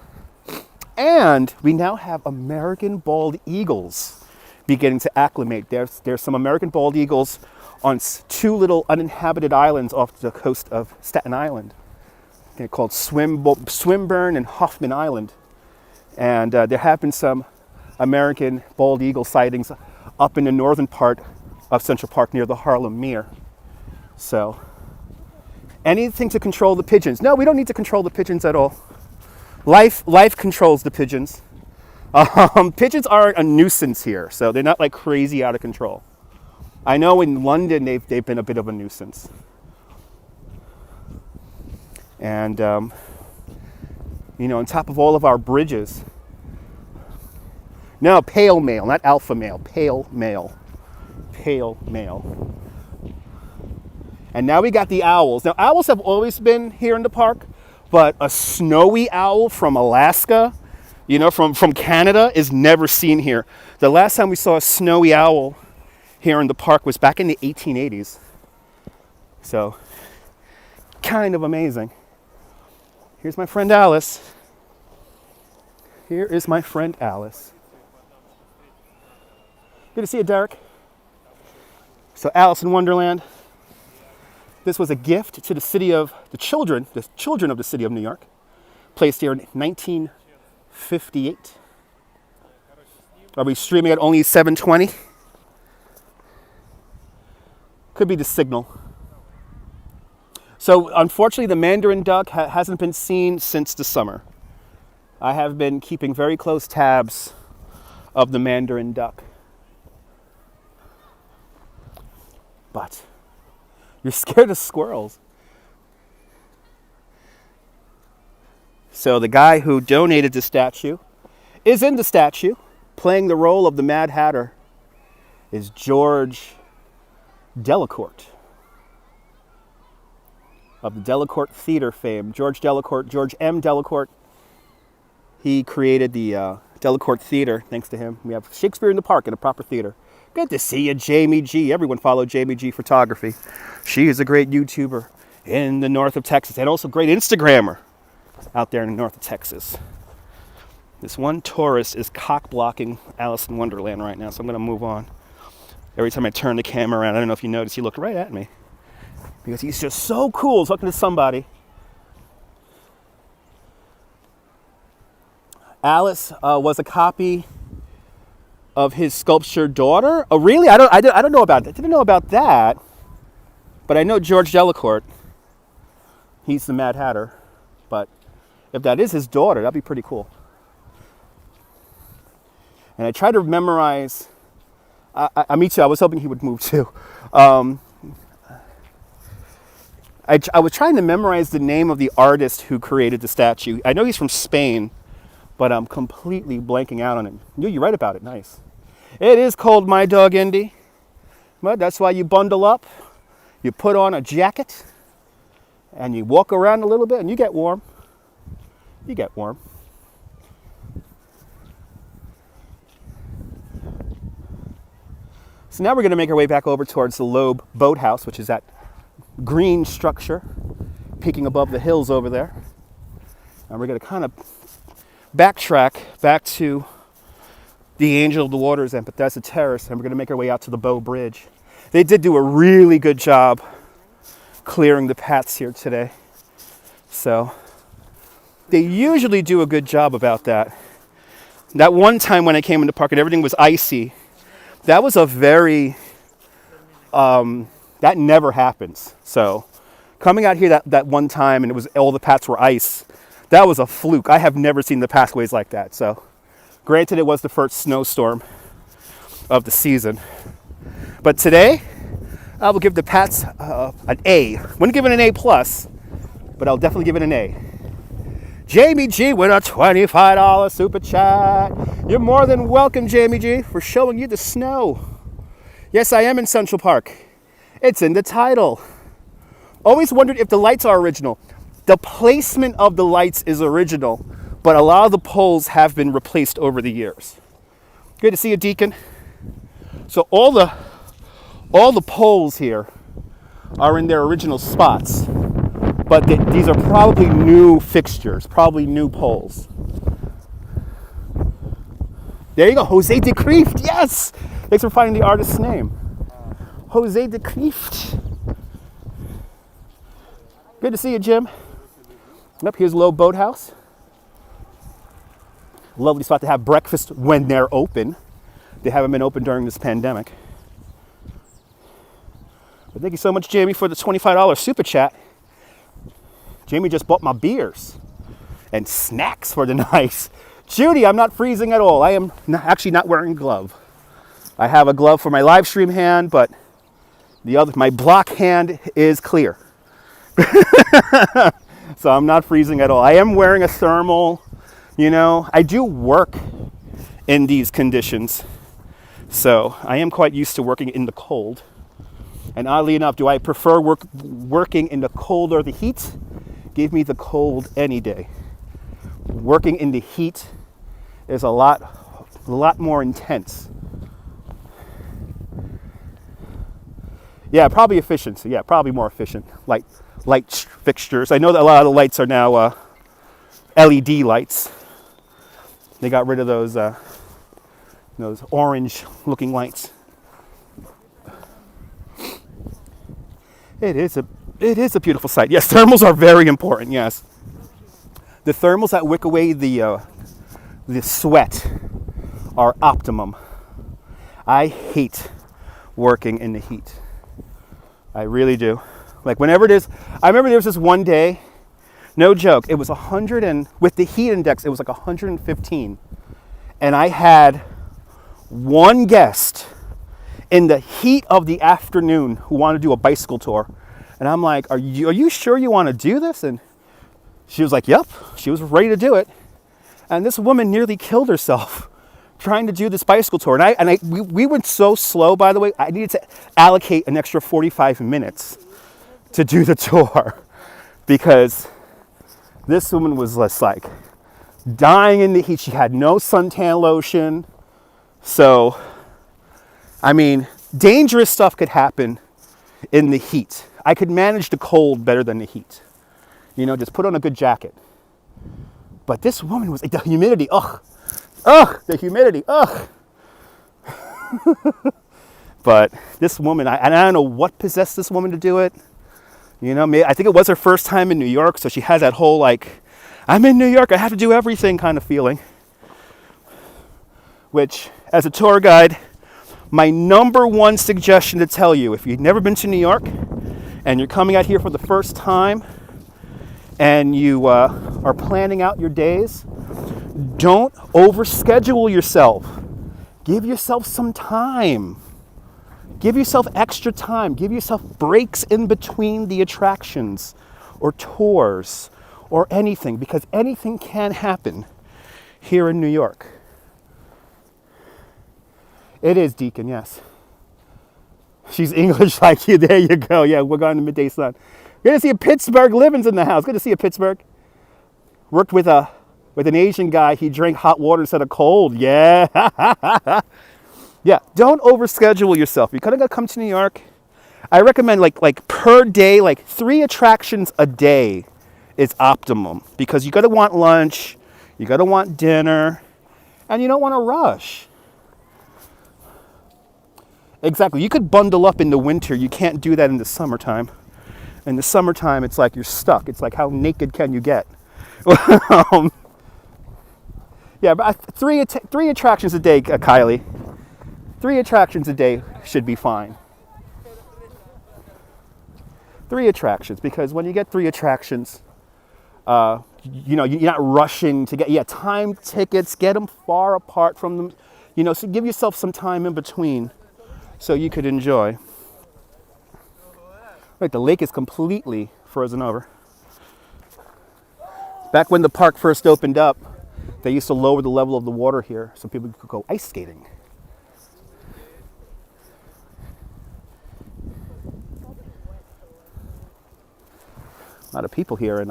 And we now have American bald eagles beginning to acclimate. There's some American bald eagles on two little uninhabited islands off the coast of Staten Island. They're called Swinburne and Hoffman Island. And there have been some American bald eagle sightings up in the northern part of Central Park near the Harlem Mere. So, anything to control the pigeons. No, we don't need to control the pigeons at all. Life controls the pigeons. Pigeons aren't a nuisance here, so they're not like crazy out of control. I know in London they've been a bit of a nuisance. And, on top of all of our bridges. No, Pale Male, not Alpha Male, Pale Male. Pale Male. And now we got the owls. Now, owls have always been here in the park, but a snowy owl from Alaska, from Canada, is never seen here. The last time we saw a snowy owl here in the park was back in the 1880s. So, kind of amazing. Here's my friend Alice. Here is my friend Alice. Good to see you, Derek. So, Alice in Wonderland. This was a gift to the children of the city of New York, placed here in 1958. Are we streaming at only 720? Could be the signal. So unfortunately, the mandarin duck hasn't been seen since the summer. I have been keeping very close tabs of the mandarin duck. But you're scared of squirrels. So the guy who donated the statue is in the statue, playing the role of the Mad Hatter, is George Delacorte of the Delacorte Theater fame. George M. Delacorte. He created the Delacorte Theater, thanks to him. We have Shakespeare in the Park in a proper theater. Good to see you, Jamie G. Everyone follow Jamie G Photography. She is a great YouTuber in the north of Texas and also a great Instagrammer out there in the north of Texas. This one tourist is cock-blocking Alice in Wonderland right now, so I'm going to move on. Every time I turn the camera around, I don't know if you notice, he looked right at me. Because he's just so cool talking to somebody. Alice was a copy of his sculptured daughter. Oh, really? I don't know about that. Didn't know about that. But I know George Delacorte. He's the Mad Hatter. But if that is his daughter, that'd be pretty cool. And I tried to memorize. Me too. I was hoping he would move too. I was trying to memorize the name of the artist who created the statue. I know he's from Spain, but I'm completely blanking out on it. You're right about it. Nice. It is cold, my dog Indy. But that's why you bundle up. You put on a jacket, and you walk around a little bit, and you get warm. You get warm. So now we're going to make our way back over towards the Loeb Boathouse, which is that green structure peeking above the hills over there. And we're going to kind of backtrack back to the Angel of the Waters and Bethesda Terrace, and we're going to make our way out to the Bow Bridge. They did do a really good job clearing the paths here today. So they usually do a good job about that. That one time when I came in the park and everything was icy, that was a very, that never happens. So coming out here that one time and it was all the paths were ice, that was a fluke. I have never seen the pathways like that. So granted, it was the first snowstorm of the season. But today, I will give the paths an A. Wouldn't give it an A+, but I'll definitely give it an A. Jamie G with a $25 super chat. You're more than welcome, Jamie G, for showing you the snow. Yes, I am in Central Park. It's in the title. Always wondered if the lights are original. The placement of the lights is original, but a lot of the poles have been replaced over the years. Good to see you, Deacon. So all the poles here are in their original spots. But these are probably new fixtures, probably new poles. There you go, Jose de Kreeft, yes! Thanks for finding the artist's name. Jose de Kreeft. Good to see you, Jim. Yep, here's Loeb Boathouse. Lovely spot to have breakfast when they're open. They haven't been open during this pandemic. But thank you so much, Jamie, for the $25 super chat. Jamie just bought my beers and snacks for the night. Judy, I'm not freezing at all. I am actually not wearing a glove. I have a glove for my live stream hand, but my block hand is clear. So I'm not freezing at all. I am wearing a thermal, I do work in these conditions. So I am quite used to working in the cold. And oddly enough, do I prefer working in the cold or the heat? Give me the cold any day. Working in the heat is a lot more intense. Yeah, probably efficiency. Yeah, probably more efficient. Light fixtures. I know that a lot of the lights are now LED lights. They got rid of those orange-looking lights. It is a beautiful sight. Yes, thermals are very important. Yes, the thermals that wick away the sweat are optimum. I hate working in the heat. I really do. Like whenever it is, I remember there was this one day, no joke, it was 100 and with the heat index, it was like 115, and I had one guest in the heat of the afternoon who wanted to do a bicycle tour. And I'm like, are you sure you want to do this? And she was like, yep. She was ready to do it. And this woman nearly killed herself trying to do this bicycle tour. And we went so slow, by the way, I needed to allocate an extra 45 minutes to do the tour because this woman was just like dying in the heat. She had no suntan lotion. So, I mean, dangerous stuff could happen in the heat. I could manage the cold better than the heat. You know, just put on a good jacket. But this woman was, the humidity, the humidity, But this woman, I don't know what possessed this woman to do it. You know, I think it was her first time in New York, so she has that whole, like, I'm in New York, I have to do everything kind of feeling. Which, as a tour guide, my number one suggestion to tell you, if you've never been to New York and you're coming out here for the first time and you are planning out your days, don't overschedule yourself. Give yourself some time. Give yourself extra time. Give yourself breaks in between the attractions or tours or anything, because anything can happen here in New York. It is, Deacon, yes. She's English like you. There you go. Yeah, we're going to midday sun. Good to see a Pittsburgh. Living's in the house. Good to see a Pittsburgh. Worked with an Asian guy. He drank hot water instead of cold. Yeah. Yeah, don't overschedule yourself. You're gonna come to New York. I recommend like per day, like 3 attractions a day is optimum, because you gotta want lunch, you gotta want dinner, and you don't want to rush. Exactly. You could bundle up in the winter. You can't do that in the summertime. In the summertime, it's like you're stuck. It's like, how naked can you get? Yeah, but 3 attractions a day, Kylie. 3 attractions a day should be fine. 3 attractions, because when you get 3 attractions, you know, you're not rushing to get, time tickets, get them far apart from them, you know, so give yourself some time in between so you could enjoy. Right, the lake is completely frozen over. Back when the park first opened up, they used to lower the level of the water here so people could go ice skating. A lot of people here in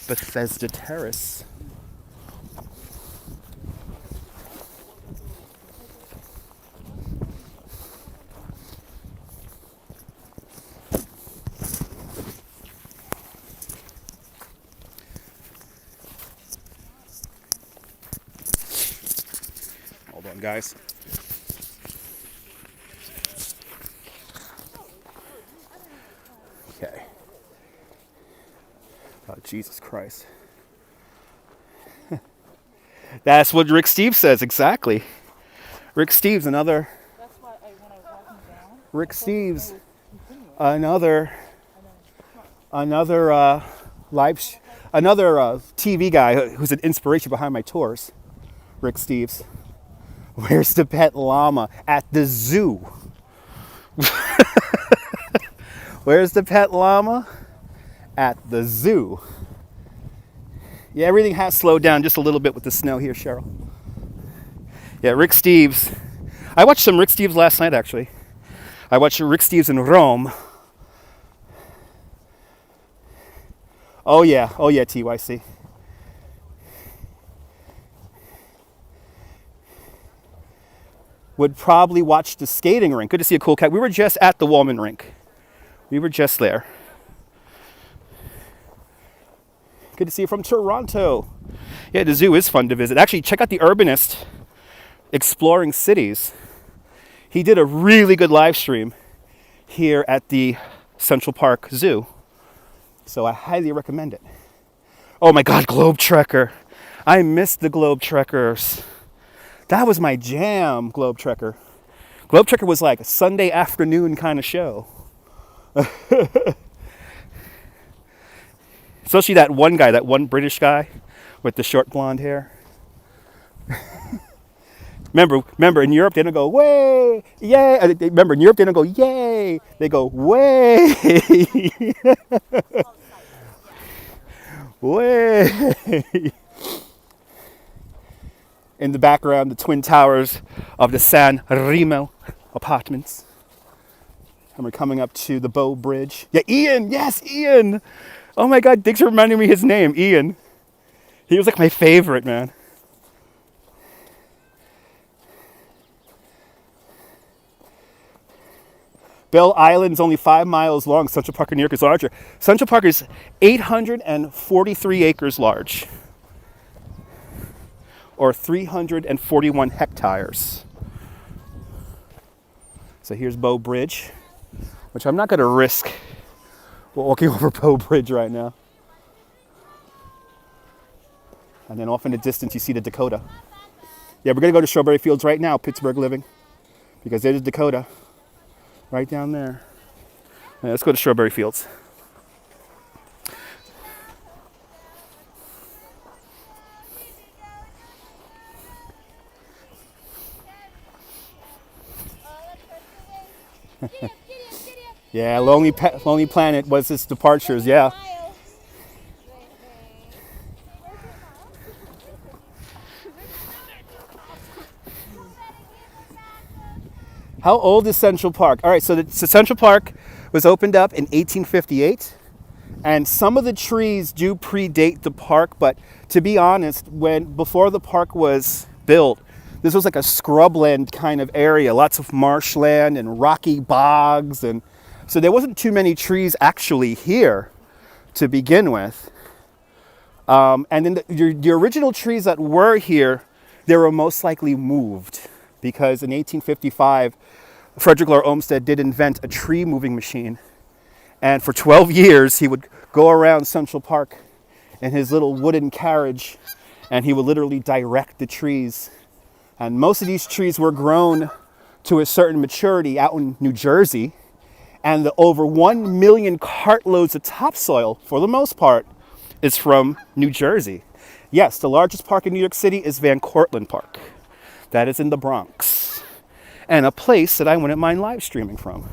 Bethesda Terrace. Hold on, guys. Okay. Oh, Jesus Christ. That's what Rick Steves says, exactly. Rick Steves, another. That's why when I walk him down. Rick Steves, another TV guy who's an inspiration behind my tours. Rick Steves. Where's the pet llama? At the zoo. Where's the pet llama? At the zoo. Yeah, everything has slowed down just a little bit with the snow here, Cheryl. Yeah, Rick Steves. I watched some Rick Steves last night, actually. I watched Rick Steves in Rome. Oh yeah, TYC. Would probably watch the skating rink. Good to see a cool cat. We were just at the Wallman rink. We were just there. Good to see you from Toronto. Yeah, the zoo is fun to visit. Actually, check out the Urbanist Exploring Cities. He did a really good live stream here at the Central Park Zoo. So I highly recommend it. Oh my God, Globe Trekker. I missed the Globe Trekkers. That was my jam, Globe Trekker. Globe Trekker was like a Sunday afternoon kind of show. Especially that one guy, that one British guy with the short blonde hair. Remember, in Europe, they don't go, way, yay. Remember, in Europe, they don't go, yay. They go, way. Way. In the background, the twin towers of the San Remo apartments. And we're coming up to the Bow Bridge. Yeah, Ian. Yes, Ian. Oh my God, thanks for reminding me his name, Ian. He was like my favorite, man. Bell Island's only 5 miles long. Central Park in New York is larger. Central Park is 843 acres large, or 341 hectares. So here's Bow Bridge, which I'm not going to risk walking over Bow Bridge right now. And then off in the distance, you see the Dakota. Yeah, we're going to go to Strawberry Fields right now, Pittsburgh living, because there's Dakota right down there. Yeah, let's go to Strawberry Fields. Yeah, Lonely Planet was its departures, yeah. How old is Central Park? All right, so Central Park was opened up in 1858, and some of the trees do predate the park, but to be honest, before the park was built, this was like a scrubland kind of area, lots of marshland and rocky bogs, and so there wasn't too many trees actually here to begin with. And then the original trees that were here, they were most likely moved, because in 1855, Frederick Law Olmsted did invent a tree moving machine. And for 12 years, he would go around Central Park in his little wooden carriage, and he would literally direct the trees. And most of these trees were grown to a certain maturity out in New Jersey. And the over 1 million cartloads of topsoil, for the most part, is from New Jersey. Yes, the largest park in New York City is Van Cortlandt Park. That is in the Bronx, and a place that I wouldn't mind live streaming from.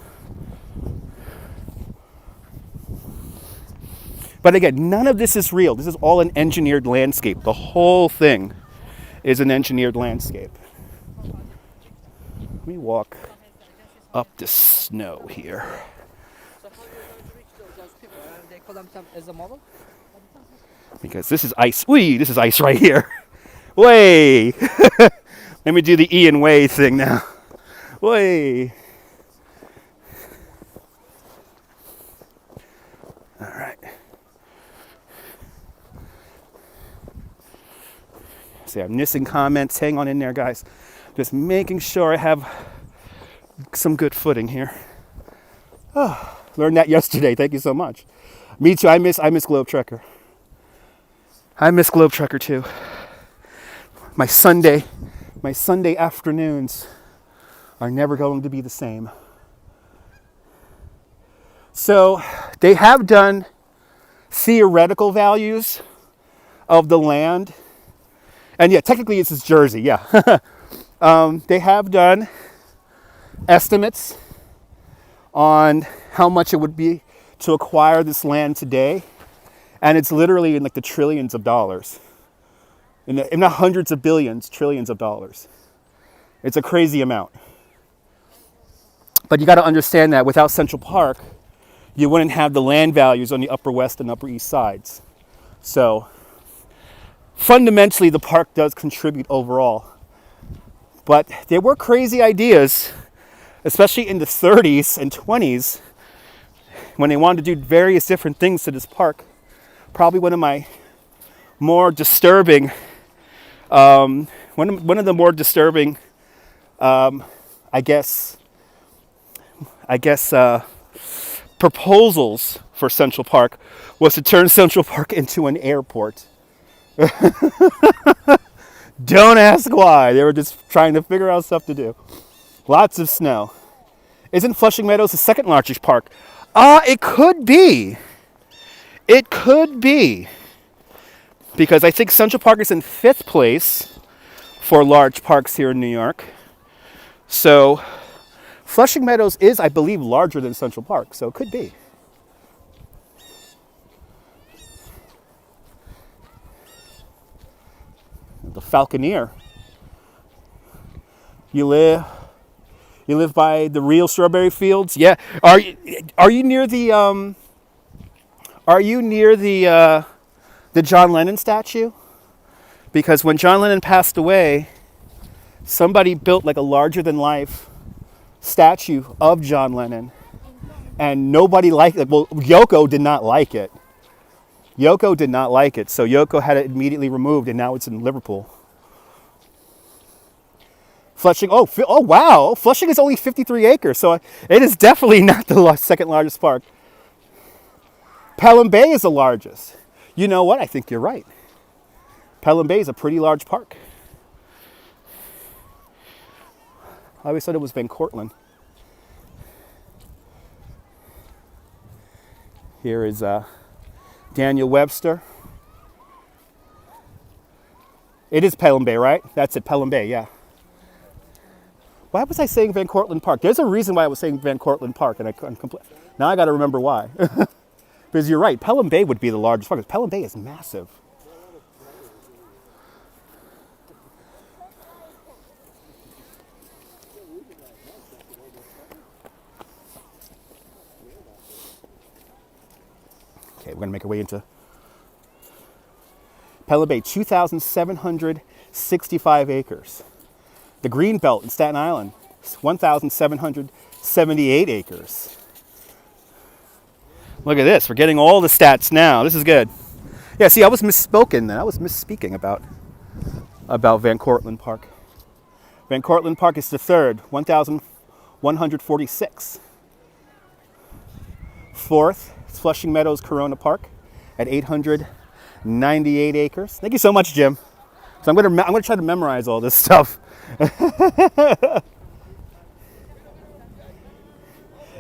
But again, none of this is real. This is all an engineered landscape. The whole thing is an engineered landscape. Let me walk up the snow here. So how are you going to reach those people? They call them as a model? Because this is ice. Whee! This is ice right here. Way! Let me do the Ian Way thing now. Way! All right. See, I'm missing comments. Hang on in there, guys. Just making sure I have some good footing here. Oh, learned that yesterday. Thank you so much. Me too. I miss Globe Trekker. I miss Globe Trekker too. My Sunday afternoons are never going to be the same. So they have done theoretical values of the land. And yeah, technically this is Jersey, yeah. They have done estimates on how much it would be to acquire this land today. And it's literally in like the trillions of dollars. In the hundreds of billions, trillions of dollars. It's a crazy amount. But you got to understand that without Central Park, you wouldn't have the land values on the Upper West and Upper East sides. So fundamentally, the park does contribute overall. But there were crazy ideas, especially in the 30s and 20s, when they wanted to do various different things to this park. Probably one of my more disturbing, one of the more disturbing, I guess, proposals for Central Park was to turn Central Park into an airport. Don't ask why. They were just trying to figure out stuff to do. Lots of snow. Isn't Flushing Meadows the second largest park? It could be. It could be. Because I think Central Park is in 5th place for large parks here in New York. So Flushing Meadows is, I believe, larger than Central Park. So it could be. The Falconeer. You live by the real strawberry fields? Yeah. Are you near the John Lennon statue? Because when John Lennon passed away, somebody built like a larger-than-life statue of John Lennon, and nobody liked it. Well, Yoko did not like it. Yoko did not like it, so Yoko had it immediately removed, and now it's in Liverpool. Flushing, oh wow, Flushing is only 53 acres, so it is definitely not the second largest park. Pelham Bay is the largest. You know what? I think you're right. Pelham Bay is a pretty large park. I always thought it was Van Cortlandt. Here is Daniel Webster. It is Pelham Bay, right? That's it, Pelham Bay, yeah. Why was I saying Van Cortlandt Park? There's a reason why I was saying Van Cortlandt Park, and now I got to remember why. Because you're right, Pelham Bay would be the largest park. Pelham Bay is massive. Okay, we're going to make our way into Pelham Bay, 2,765 acres. The Greenbelt in Staten Island, 1,778 acres. Look at this. We're getting all the stats now. This is good. Yeah, see, I was misspoken then. I was misspeaking about Van Cortlandt Park. Van Cortlandt Park is the third, 1,146. Fourth, Flushing Meadows Corona Park at 898 acres. Thank you so much, Jim. So I'm gonna try to memorize all this stuff.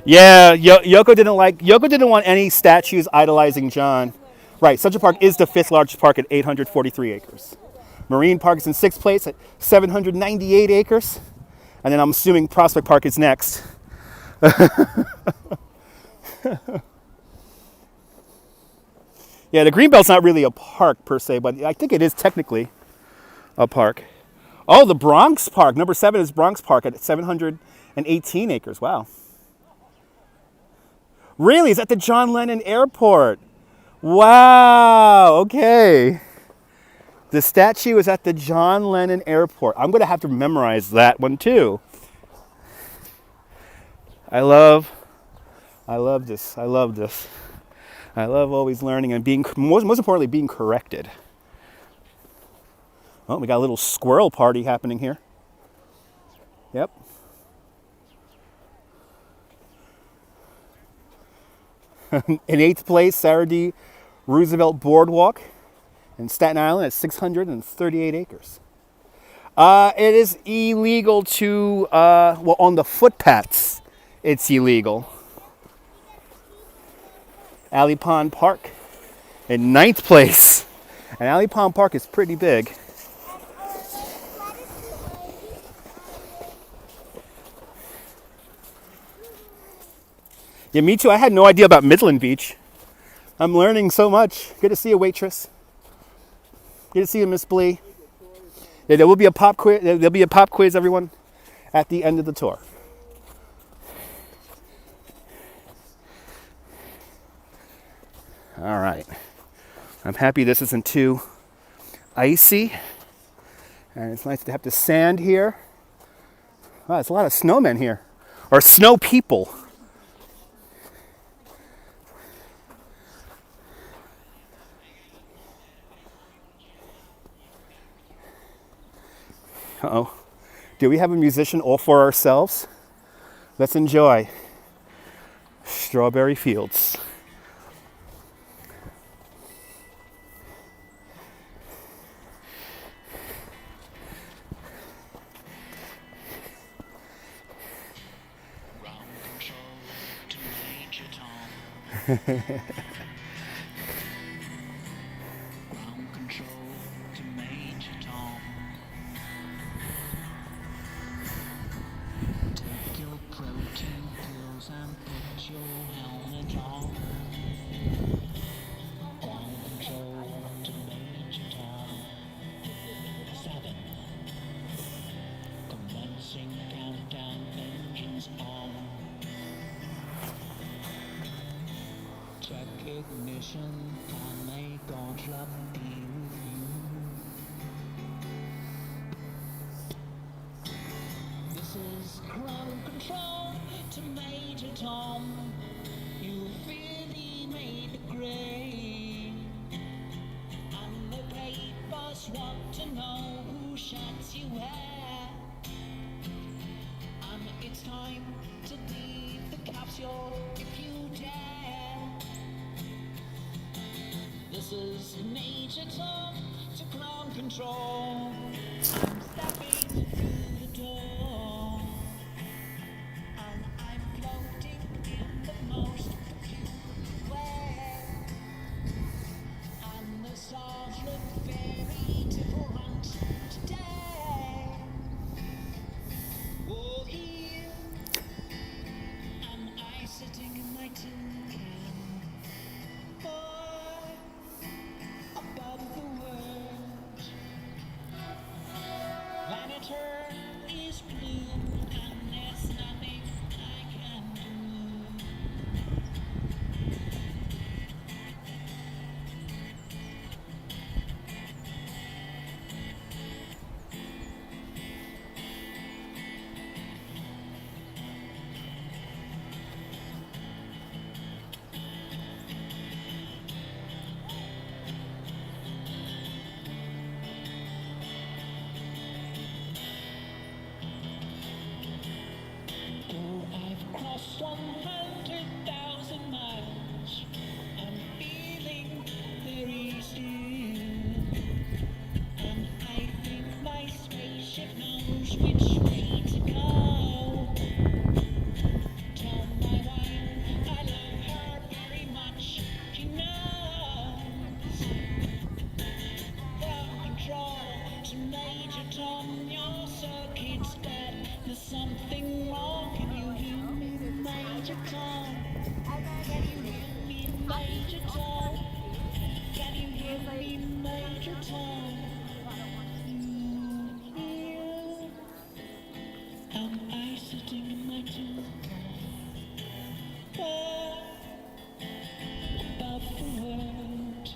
Yeah, Yoko didn't want any statues idolizing John. Right, Central Park is the fifth largest park at 843 acres. Marine Park is in sixth place at 798 acres. And then I'm assuming Prospect Park is next. Yeah, the Greenbelt's not really a park per se, but I think it is technically a park. Oh, the Bronx Park. Number 7 is Bronx Park at 718 acres. Wow. Really? Is at the John Lennon Airport? Wow. Okay. The statue is at the John Lennon Airport. I'm going to have to memorize that one too. I love this. I love this. I love always learning and being, most importantly, being corrected. Oh, we got a little squirrel party happening here. Yep. In 8th place, Sarah D. Roosevelt Boardwalk in Staten Island at 638 acres. It is illegal to, well, on the footpaths, it's illegal. Alley Pond Park in 9th place. And Alley Pond Park is pretty big. Yeah, me too. I had no idea about Midland Beach. I'm learning so much. Good to see you, waitress. Good to see you, Miss Blee. Yeah, there will be a pop quiz. There'll be a pop quiz, everyone, at the end of the tour. All right. I'm happy this isn't too icy. And it's nice to have the sand here. Wow, there's a lot of snowmen here. Or snow people. Uh-oh. Do we have a musician all for ourselves? Let's enjoy Strawberry Fields. Ignition ถ้าไม่กอดรับผิว control to Major Tom. You really made the grade. And the papers want to know who shot you at. And it's time to leave the capsule if you dare. This is Major Tom to ground control. I'm stepping through the door, and I'm floating in the most peculiar way. And the stars look very different today. Oh, here am I sitting in my tin can, far above the world. Planet Earth is blue, and there's nothing I can do. Oh, I've crossed 100,000 miles. I'm feeling very still, and I think my spaceship knows which way to go. Tell my wife I love her very much. She knows. Ground control to Major Tom. Your circuit's dead. There's something wrong. Can you hear me, Major Tom? Can you hear me, Major Tom? Can you hear me, Major Tom? Here am I sitting in my tin can, far above the world.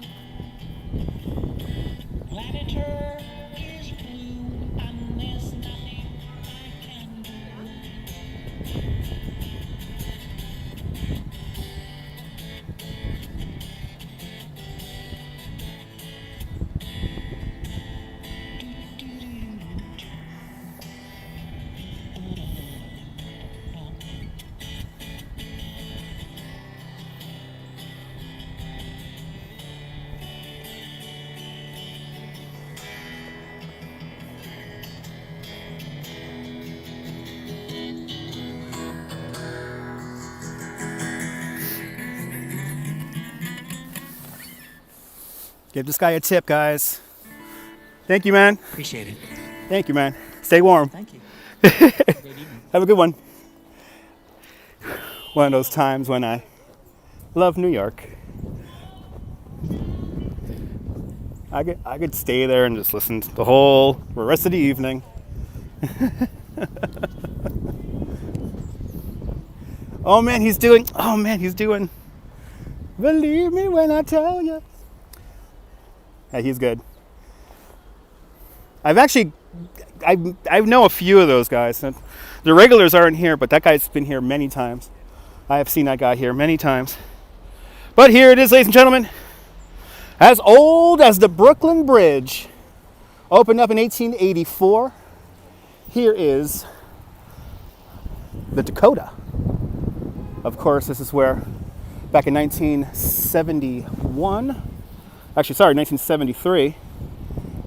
Planet Earth is blue, and there's nothing I can do. Give this guy a tip, guys. Thank you, man. Appreciate it. Thank you, man. Stay warm. Thank you. Have a good one. One of those times when I love New York. I could stay there and just listen to the rest of the evening. Oh man, he's doing. Believe me when I tell you. Yeah, he's good. I know a few of those guys. The regulars aren't here, but that guy's been here many times. I have seen that guy here many times. But here it is, ladies and gentlemen. As old as the Brooklyn Bridge. Opened up in 1884. Here is the Dakota. Of course, this is where, back in 1973,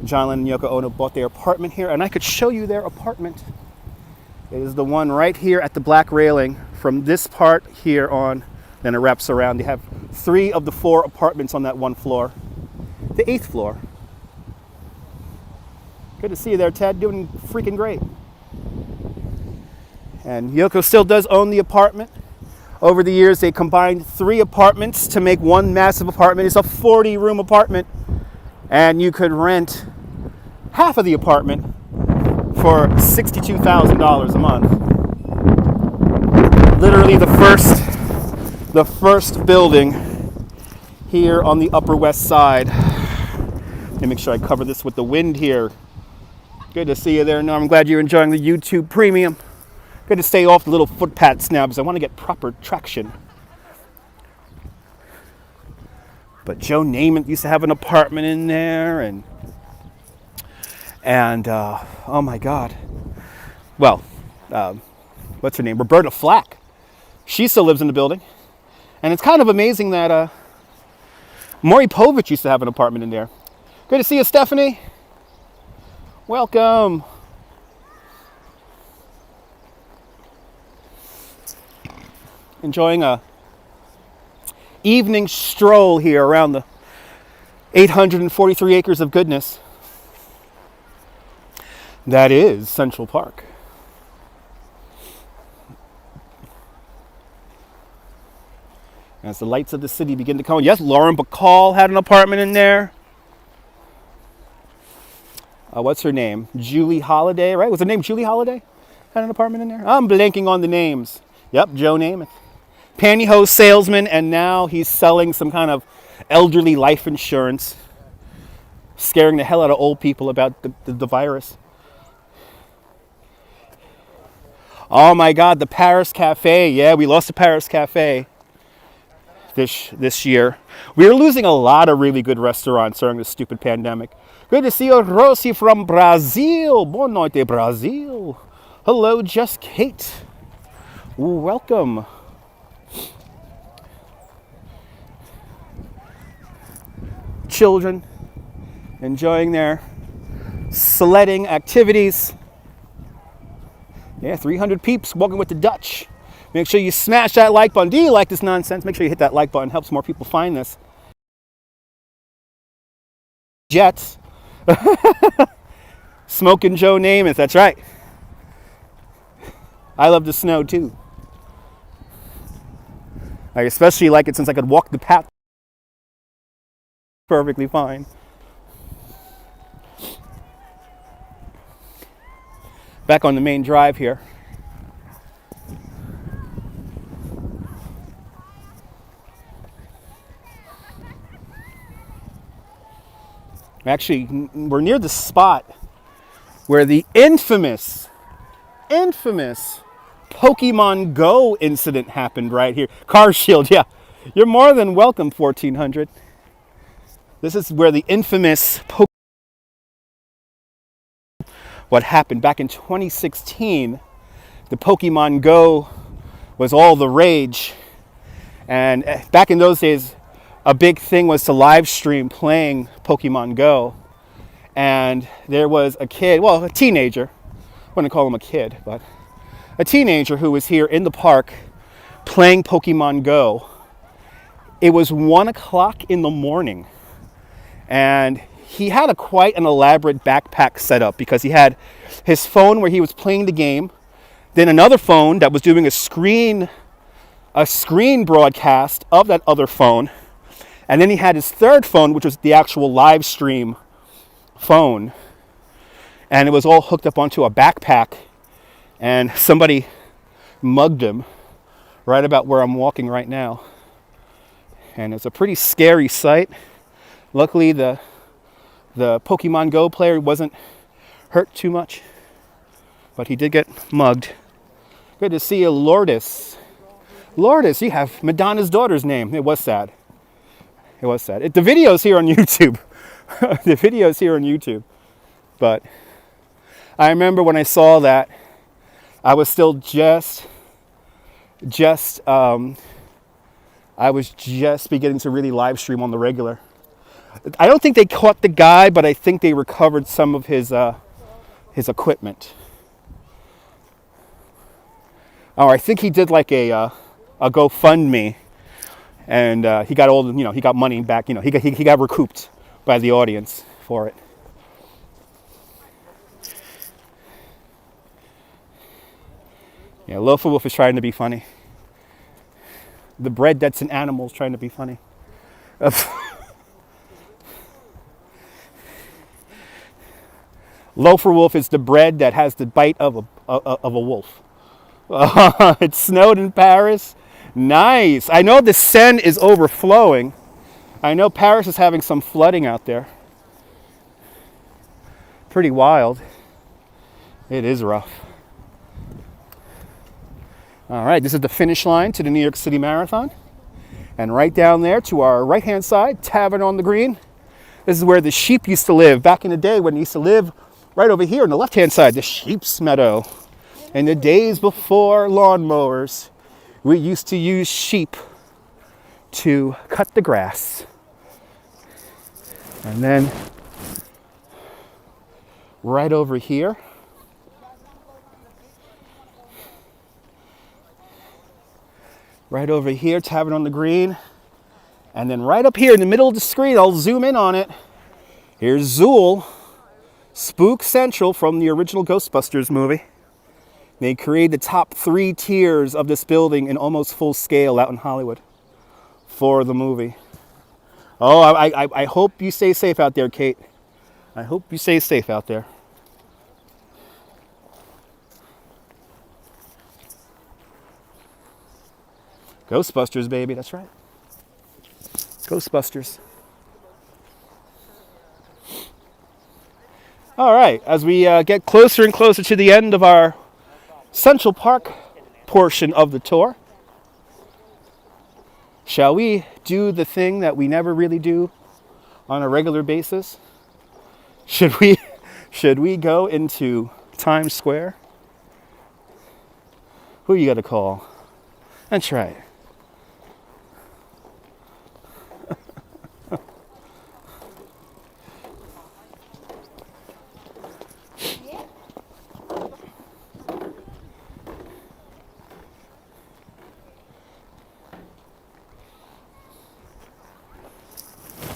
John Lennon and Yoko Ono bought their apartment here, and I could show you their apartment. It is the one right here at the black railing. From this part here on, then it wraps around. They have 3 of the 4 apartments on that one floor. The 8th floor. Good to see you there, Ted. Doing freaking great. And Yoko still does own the apartment. Over the years, they combined 3 apartments to make one massive apartment. It's a 40-room apartment. And you could rent half of the apartment for $62,000 a month. Literally the first building here on the Upper West Side. Let me make sure I cover this with the wind here. Good to see you there, Norm. I'm glad you're enjoying the YouTube Premium. Got to stay off the little footpaths now because I want to get proper traction. But Joe Namath used to have an apartment in there, and oh my God. Well, what's her name? Roberta Flack. She still lives in the building. And it's kind of amazing that Maury Povich used to have an apartment in there. Good to see you, Stephanie. Welcome. Enjoying a evening stroll here around the 843 acres of goodness that is Central Park. As the lights of the city begin to come on. Yes, Lauren Bacall had an apartment in there. What's her name? Julie Holiday, right? Was her name Julie Holiday? Had an apartment in there? I'm blanking on the names. Yep, Joe Namath. Pantyhose salesman, and now he's selling some kind of elderly life insurance, scaring the hell out of old people about the virus. Oh my God, the Paris Cafe. Yeah, we lost the Paris Cafe this year. We are losing a lot of really good restaurants during this stupid pandemic. Good to see you, Rosie from Brazil. Boa noite, Brazil. Hello, Just Kate. Welcome. Children enjoying their sledding activities. Yeah, 300 peeps walking with the Dutch. Make sure you smash that like button. Do you like this nonsense? Make sure you hit that like button. Helps more people find this. Jets. Smoking Joe Namath. That's right. I love the snow too. I especially like it since I could walk the path perfectly fine. Back on the main drive here. Actually, we're near the spot where the infamous Pokemon Go incident happened right here. Car Shield, yeah. You're more than welcome, 1400. This is where the infamous what happened back in 2016. The Pokemon Go was all the rage. And back in those days, a big thing was to live stream playing Pokemon Go. And there was a kid, well, a teenager. I wouldn't call him a kid, but a teenager who was here in the park playing Pokemon Go. It was 1 o'clock in the morning. And he had quite an elaborate backpack set up because he had his phone where he was playing the game, then another phone that was doing a screen broadcast of that other phone, and then he had his third phone, which was the actual live stream phone, and it was all hooked up onto a backpack, and somebody mugged him right about where I'm walking right now, and it's a pretty scary sight. Luckily, the Pokemon Go player wasn't hurt too much, but he did get mugged. Good to see you, Lourdes. Lourdes, you have Madonna's daughter's name. It was sad. It was sad. The video's here on YouTube. The video's here on YouTube. But I remember when I saw that, I was still I was just beginning to really live stream on the regular. I don't think they caught the guy, but I think they recovered some of his equipment. Oh, I think he did like a GoFundMe, and he got he got money back. He got recouped by the audience for it. Yeah, Loafer Wolf is trying to be funny. The bread that's in animals trying to be funny. Loafer Wolf is the bread that has the bite of a wolf. It snowed in Paris. Nice. I know the Seine is overflowing. I know Paris is having some flooding out there. Pretty wild. It is rough. All right, this is the finish line to the New York City Marathon. And right down there to our right-hand side, Tavern on the Green. This is where the sheep used to live back in the day when they used to live right over here on the left-hand side, the sheep's meadow. In the days before lawnmowers, we used to use sheep to cut the grass. And then right over here, Tavern on the Green. And then right up here in the middle of the screen, I'll zoom in on it. Here's Zool, Spook Central from the original Ghostbusters movie. They created the top 3 tiers of this building in almost full scale out in Hollywood for the movie. Oh, I hope you stay safe out there, Kate. I hope you stay safe out there. Ghostbusters, baby, that's right. Ghostbusters. All right, as we get closer and closer to the end of our Central Park portion of the tour, shall we do the thing that we never really do on a regular basis? Should we go into Times Square? Who you got to call? That's right.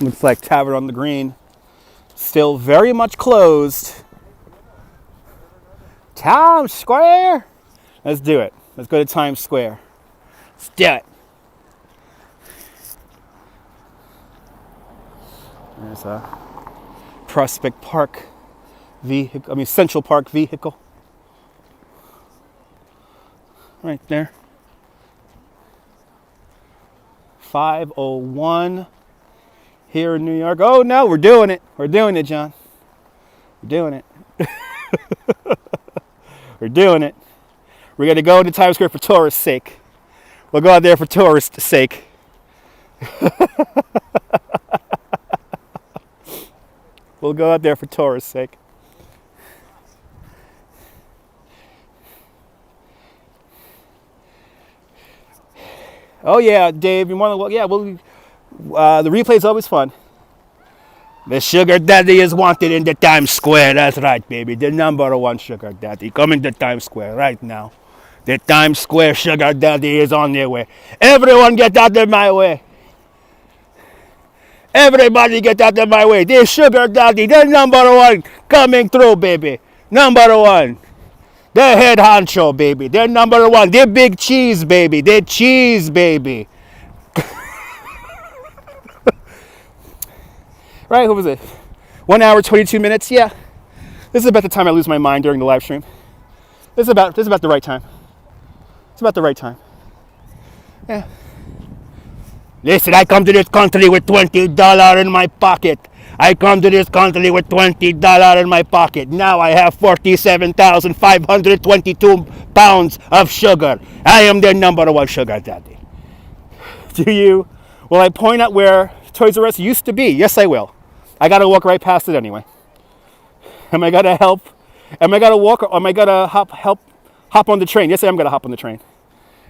Looks like Tavern on the Green still very much closed. Times Square. Let's do it. Let's go to Times Square. Let's do it. There's a Prospect Park vehicle, Central Park vehicle. Right there. 501 here in New York. Oh no, we're doing it. We're doing it, John. We're doing it. We're doing it. We're going to go into Times Square for tourists' sake. We'll go out there for tourists' sake. We'll go out there for tourists' sake. Oh yeah, Dave, you want to look? Yeah, well, the replay is always fun. The sugar daddy is wanted in the Times Square. That's right, baby. The number 1 sugar daddy coming to Times Square right now. The Times Square sugar daddy is on their way. Everyone get out of my way. Everybody get out of my way. The sugar daddy, the number 1 coming through, baby. Number 1. The head honcho, baby. The number 1. The big cheese, baby. The cheese, baby. Right, who was it? 1 hour, 22 minutes. Yeah, this is about the time I lose my mind during the live stream. This is about the right time. It's about the right time. Yeah. Listen, I come to this country with $20 in my pocket. I come to this country with $20 in my pocket. Now I have 47,522 pounds of sugar. I am the number 1 sugar daddy. Do you? Will I point out where Toys R Us used to be? Yes, I will. I gotta walk right past it anyway. Am I gonna help? Am I gonna walk or am I gonna hop on the train? Yes, I am gonna hop on the train.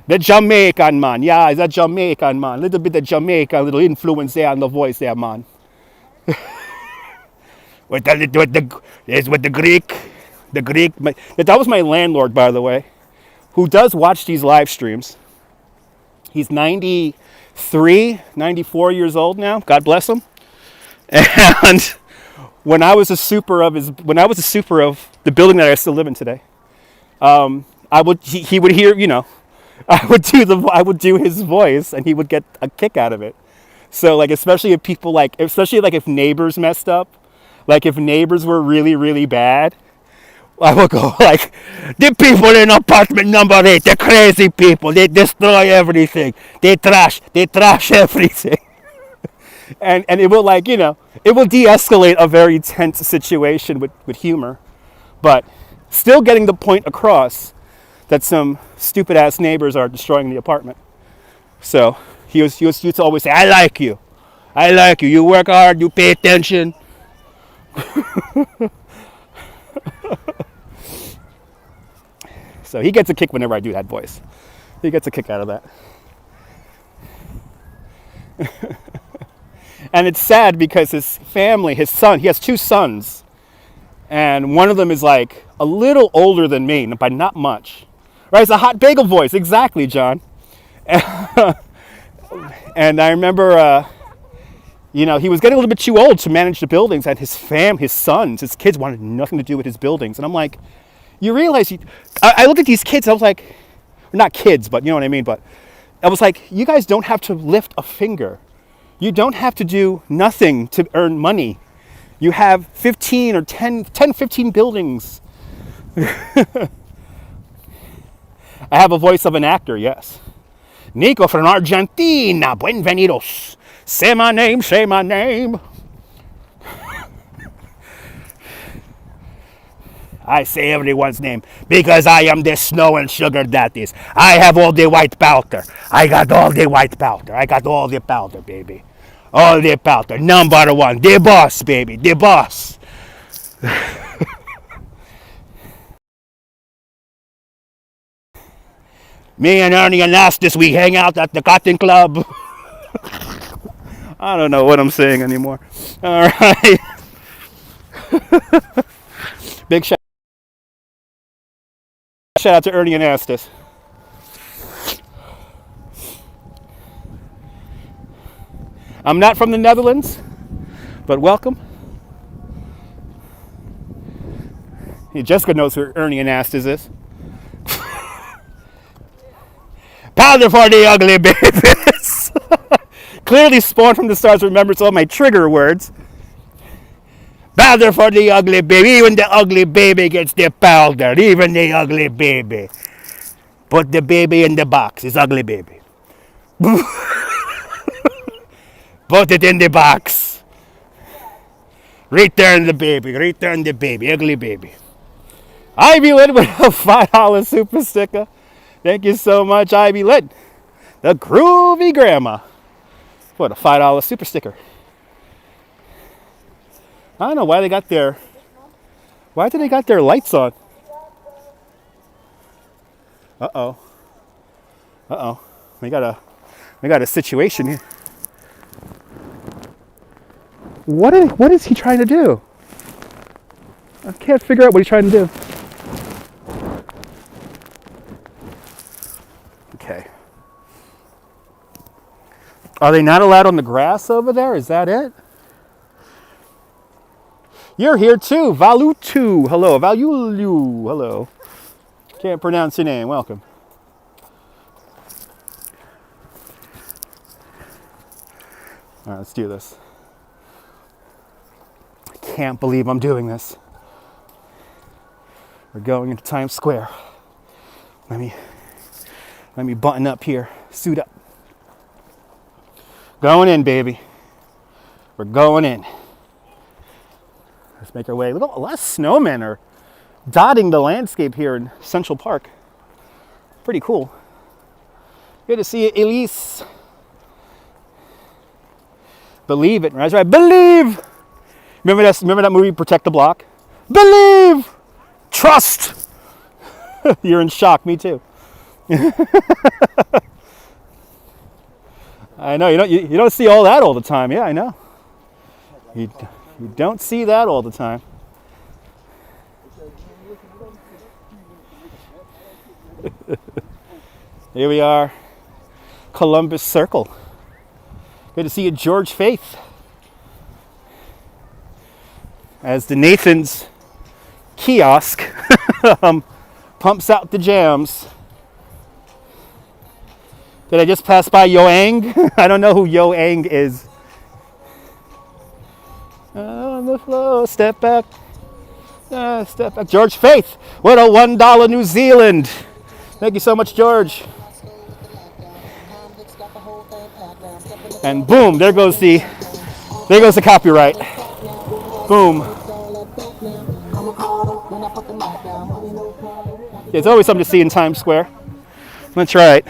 The Jamaican man, yeah, it's a Jamaican man. Little bit of Jamaican, little influence there on the voice there, man. with the Greek, that was my landlord, by the way, who does watch these live streams. He's 93, 94 years old now. God bless him. And when I was a super of the building that I still live in today, he would hear, I would do his voice, and he would get a kick out of it. So especially if neighbors messed up, if neighbors were really, really bad, I would go the people in apartment number 8, the crazy people, they destroy everything, they trash everything. and it will it will de-escalate a very tense situation with humor, but still getting the point across that some stupid ass neighbors are destroying the apartment. So he used to always say, I like you. I like you. You work hard, you pay attention. So he gets a kick whenever I do that voice. He gets a kick out of that. And it's sad because his family, his son, he has 2 sons. And one of them is like a little older than me, but not much. Right? It's a hot bagel voice. Exactly, John. And I remember, he was getting a little bit too old to manage the buildings, and his sons, his kids wanted nothing to do with his buildings. And I'm like, you realize, I looked at these kids, I was like, not kids, but you know what I mean, but I was like, you guys don't have to lift a finger. You don't have to do nothing to earn money. You have 15 or 10, 15 buildings. I have a voice of an actor, yes. Nico from Argentina, buenvenidos. Say my name, say my name. I say everyone's name because I am the snow and sugar daddies. I have all the white powder. I got all the white powder. I got all the powder, baby. All the powder. Number 1. The boss, baby. The boss. Me and Ernie and Astis, we hang out at the Cotton Club. I don't know what I'm saying anymore. All right. Big shout out to Ernie and Astis. I'm not from the Netherlands, but welcome. Jessica knows who Ernie and Astis is. Powder for the ugly babies. Clearly spawned from the stars remembers all my trigger words. Powder for the ugly baby. Even the ugly baby gets the powder. Even the ugly baby. Put the baby in the box. It's ugly baby. Put it in the box. Return the baby. Return the baby. Ugly baby. Ivy Lit with a $5 super sticker. Thank you so much, Ivy Lit. The groovy grandma. What, a $5 super sticker. I don't know why they got their... Why did they got their lights on? Uh-oh. Uh-oh. We got a situation here. What is he trying to do? I can't figure out what he's trying to do. Okay. Are they not allowed on the grass over there? Is that it? You're here too. Valutu. Hello. Valulu. Hello. Can't pronounce your name. Welcome. All right, let's do this. I can't believe I'm doing this. We're going into Times Square. Let me button up here. Suit up. Going in, baby. We're going in. Let's make our way. A lot of snowmen are dotting the landscape here in Central Park. Pretty cool. Good to see you, Elise. Believe it. That's right. Believe. Remember that movie, Protect the Block? Believe. Trust. You're in shock. Me too. I know. You don't see all that all the time. Yeah, I know. You don't see that all the time. Here we are, Columbus Circle. Good to see you, George Faith. As the Nathan's kiosk pumps out the jams. Did I just pass by Yoang? I don't know who Yoang is. On the floor, step back. Step back. George Faith, what a $1 New Zealand. Thank you so much, George. And boom, there goes the copyright. Boom. There's always something to see in Times Square. That's right.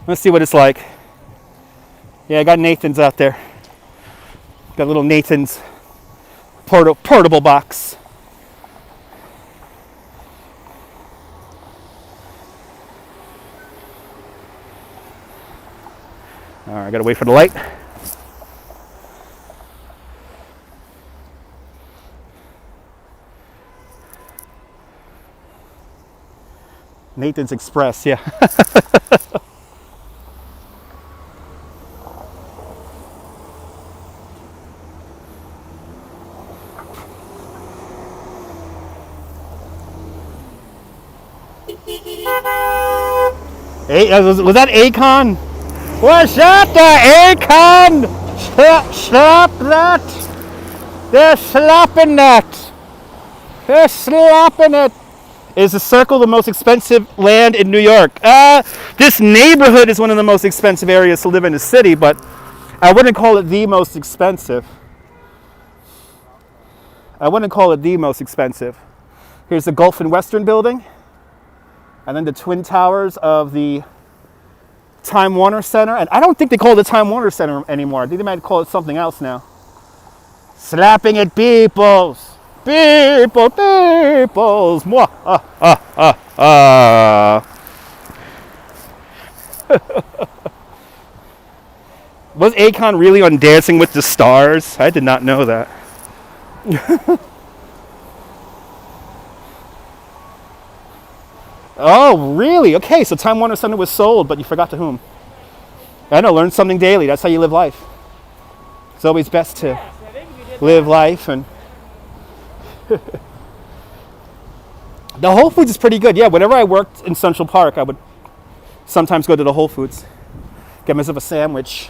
Let's see what it's like. Yeah, I got Nathan's out there. Got a little Nathan's portable box. All right, I gotta wait for the light. Nathan's Express, yeah. Hey, was that Akon? What's that, Akon? Slap that. They're slapping that. They're slapping it. Is the Circle the most expensive land in New York? This neighborhood is one of the most expensive areas to live in the city, but I wouldn't call it the most expensive. I wouldn't call it the most expensive. Here's the Gulf and Western building, and then the Twin Towers of the Time Warner Center. And I don't think they call it the Time Warner Center anymore. I think they might call it something else now. Slapping at peoples. Peoples. Mwah. Was Akon really on Dancing with the Stars? I did not know that. Oh, really? Okay, so Time Warner Center was sold, but you forgot to whom. I know, learn something daily. That's how you live life. It's always best to live life. And the Whole Foods is pretty good. Yeah, whenever I worked in Central Park, I would sometimes go to the Whole Foods, get myself a sandwich.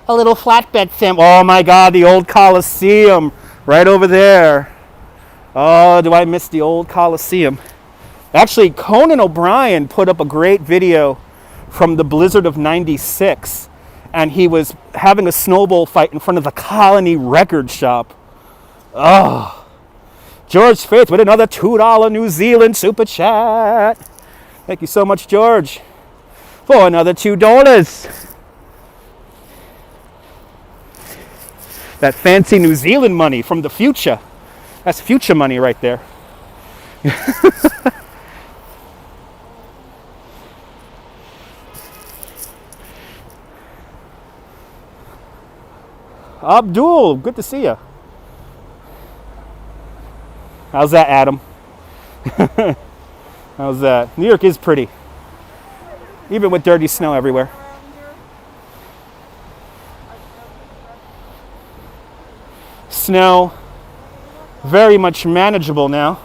A little flatbed sandwich. Oh my God, the old Coliseum right over there. Oh, do I miss the old Coliseum. Actually, Conan O'Brien put up a great video from the blizzard of '96, and he was having a snowball fight in front of the Colony Record Shop. Oh, George Faith with another $2 New Zealand super chat. Thank you so much, George, for another $2. That fancy New Zealand money from the future. That's future money right there. Abdul, good to see you. How's that, Adam? How's that? New York is pretty, even with dirty snow everywhere. Snow, very much manageable now.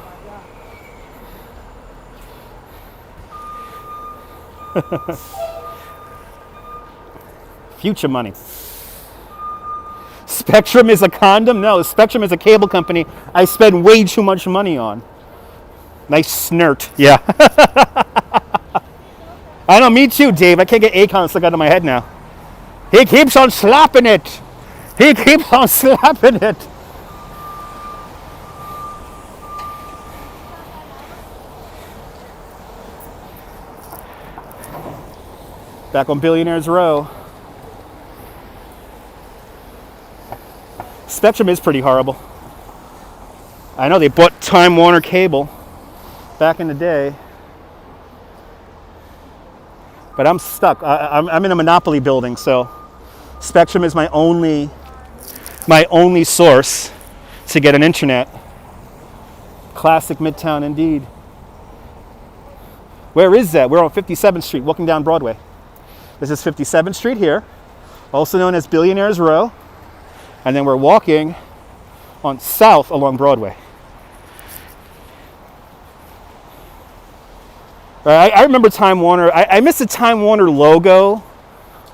Future money. Spectrum is a condom? No, Spectrum is a cable company I spend way too much money on. Nice snert, yeah. I know, me too, Dave. I can't get Akon stuck out of my head now. He keeps on slapping it. He keeps on slapping it. Back on Billionaires Row. Spectrum is pretty horrible. I know they bought Time Warner Cable back in the day, but I'm stuck. I'm in a monopoly building, so Spectrum is my only source to get an internet. Classic Midtown indeed. Where is that? We're on 57th Street, walking down Broadway. This is 57th Street here, also known as Billionaires Row. And then we're walking on south along Broadway. I remember Time Warner. I miss the Time Warner logo,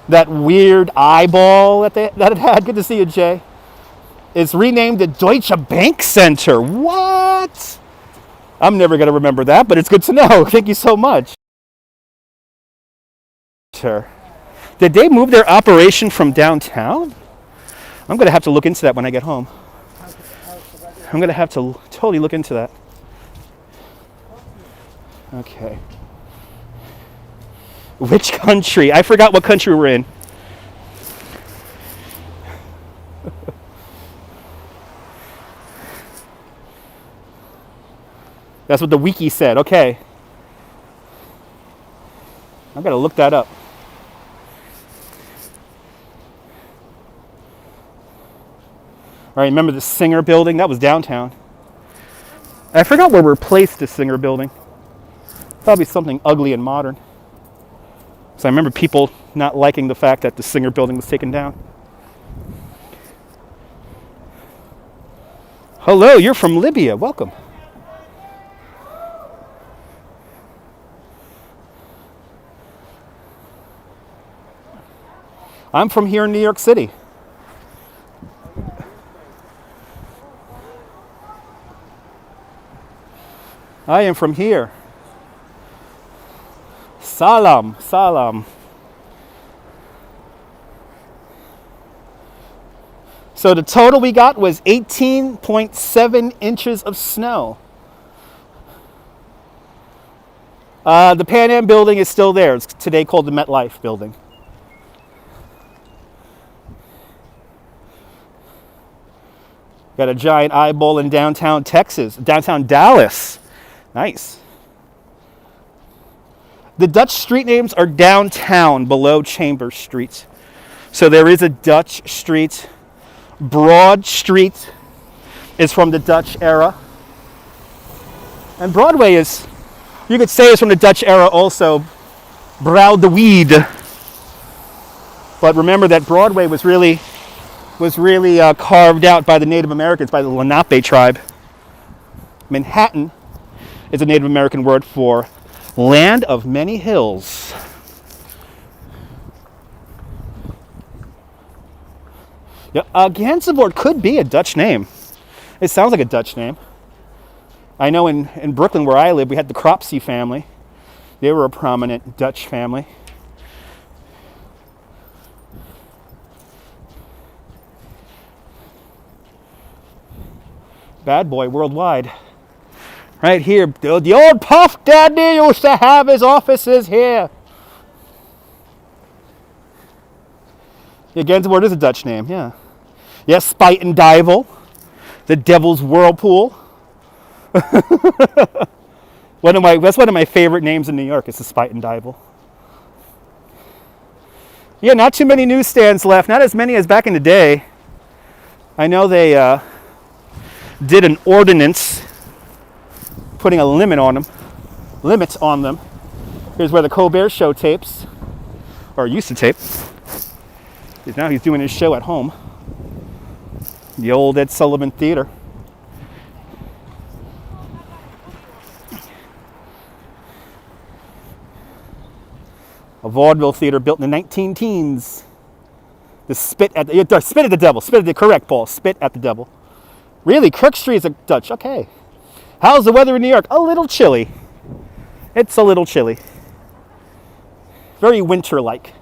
that weird eyeball that it had. Good to see you, Jay. It's renamed the Deutsche Bank Center. What? I'm never going to remember that, but it's good to know. Thank you so much. Did they move their operation from downtown? I'm going to have to look into that when I get home. I'm going to have to totally look into that. Okay. Which country? I forgot what country we're in. That's what the wiki said. Okay. I've got to look that up. All right, remember the Singer building? That was downtown. I forgot where we placed the Singer building. Probably something ugly and modern. So I remember people not liking the fact that the Singer building was taken down. Hello, you're from Libya. Welcome. I'm from here in New York City. I am from here. Salam, salam. So the total we got was 18.7 inches of snow. The Pan Am building is still there. It's today called the MetLife building. Got a giant eyeball in downtown Texas, downtown Dallas. Nice. The Dutch street names are downtown below Chambers Street. So there is a Dutch street. Broad Street is from the Dutch era. And Broadway is, you could say, is from the Dutch era also. Broad de Weed. But remember that Broadway was really carved out by the Native Americans, by the Lenape tribe. Manhattan is a Native American word for land of many hills. Yeah, Gansevoort could be a Dutch name. It sounds like a Dutch name. I know in Brooklyn, where I live, we had the Cropsey family. They were a prominent Dutch family. Bad boy worldwide. Right here, the old Puff Daddy used to have his offices here. Yeah, Gansevoort is a Dutch name, yeah. Yes, Spite and Divel, the Devil's Whirlpool. That's one of my favorite names in New York, is the Spite and Divel. Yeah, not too many newsstands left, not as many as back in the day. I know they did an ordinance putting a limits on them. Here's where the Colbert Show tapes, or used to tape. Now he's doing his show at home. The old Ed Sullivan Theater. A vaudeville theater built in the 19 teens. The spit at the devil. Correct, Paul. Spit at the devil. Really, Kirk Street is a Dutch. Okay. How's the weather in New York? A little chilly. It's a little chilly. Very winter-like.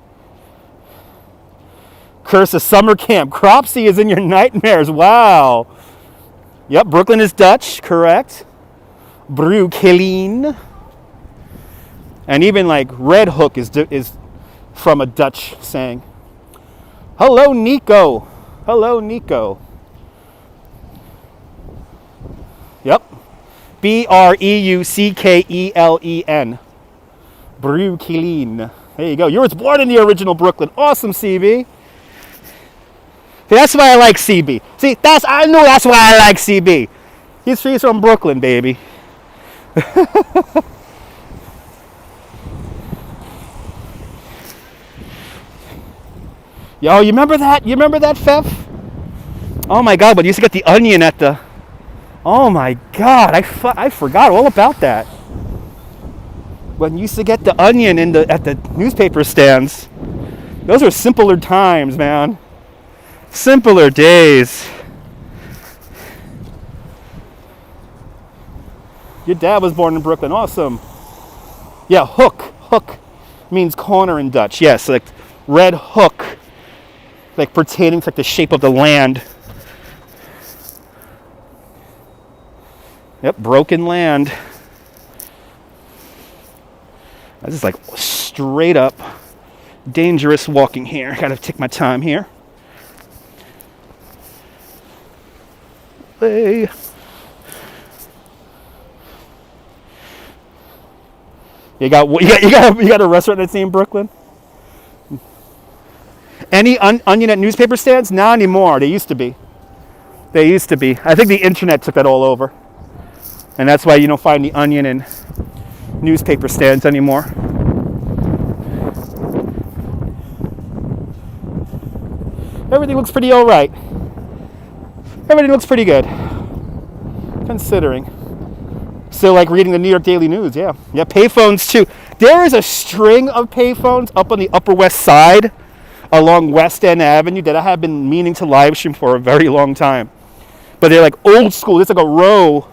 Curse of summer camp. Cropsey is in your nightmares. Wow. Yep, Brooklyn is Dutch. Correct. Brooklyn. And even like Red Hook is from a Dutch saying. Hello, Nico. Hello, Nico. Yep. Breuckelen. Brooklyn. There you go. You were born in the original Brooklyn. Awesome, CB. That's why I like CB. See, I knew that's why I like CB. He's from Brooklyn, baby. Yo, you remember that? You remember that, Fev? Oh my God, but you used to get the onion at the... Oh my God, I forgot all about that. When you used to get the onion at the newspaper stands. Those are simpler times, man. Simpler days. Your dad was born in Brooklyn. Awesome. Yeah, hook. Hook means corner in Dutch. Yes, like red hook. Like pertaining to like the shape of the land. Yep, broken land. I just like straight up dangerous walking here. Gotta take my time here. Hey. You got a restaurant that's in Brooklyn? Any onion at newspaper stands? Not anymore. They used to be. I think the internet took that all over. And that's why you don't find the onion in newspaper stands anymore. Everything looks pretty all right. Everything looks pretty good, considering. Still like reading the New York Daily News, yeah. Yeah, payphones too. There is a string of payphones up on the Upper West Side along West End Avenue that I have been meaning to live stream for a very long time. But they're like old school. It's like a row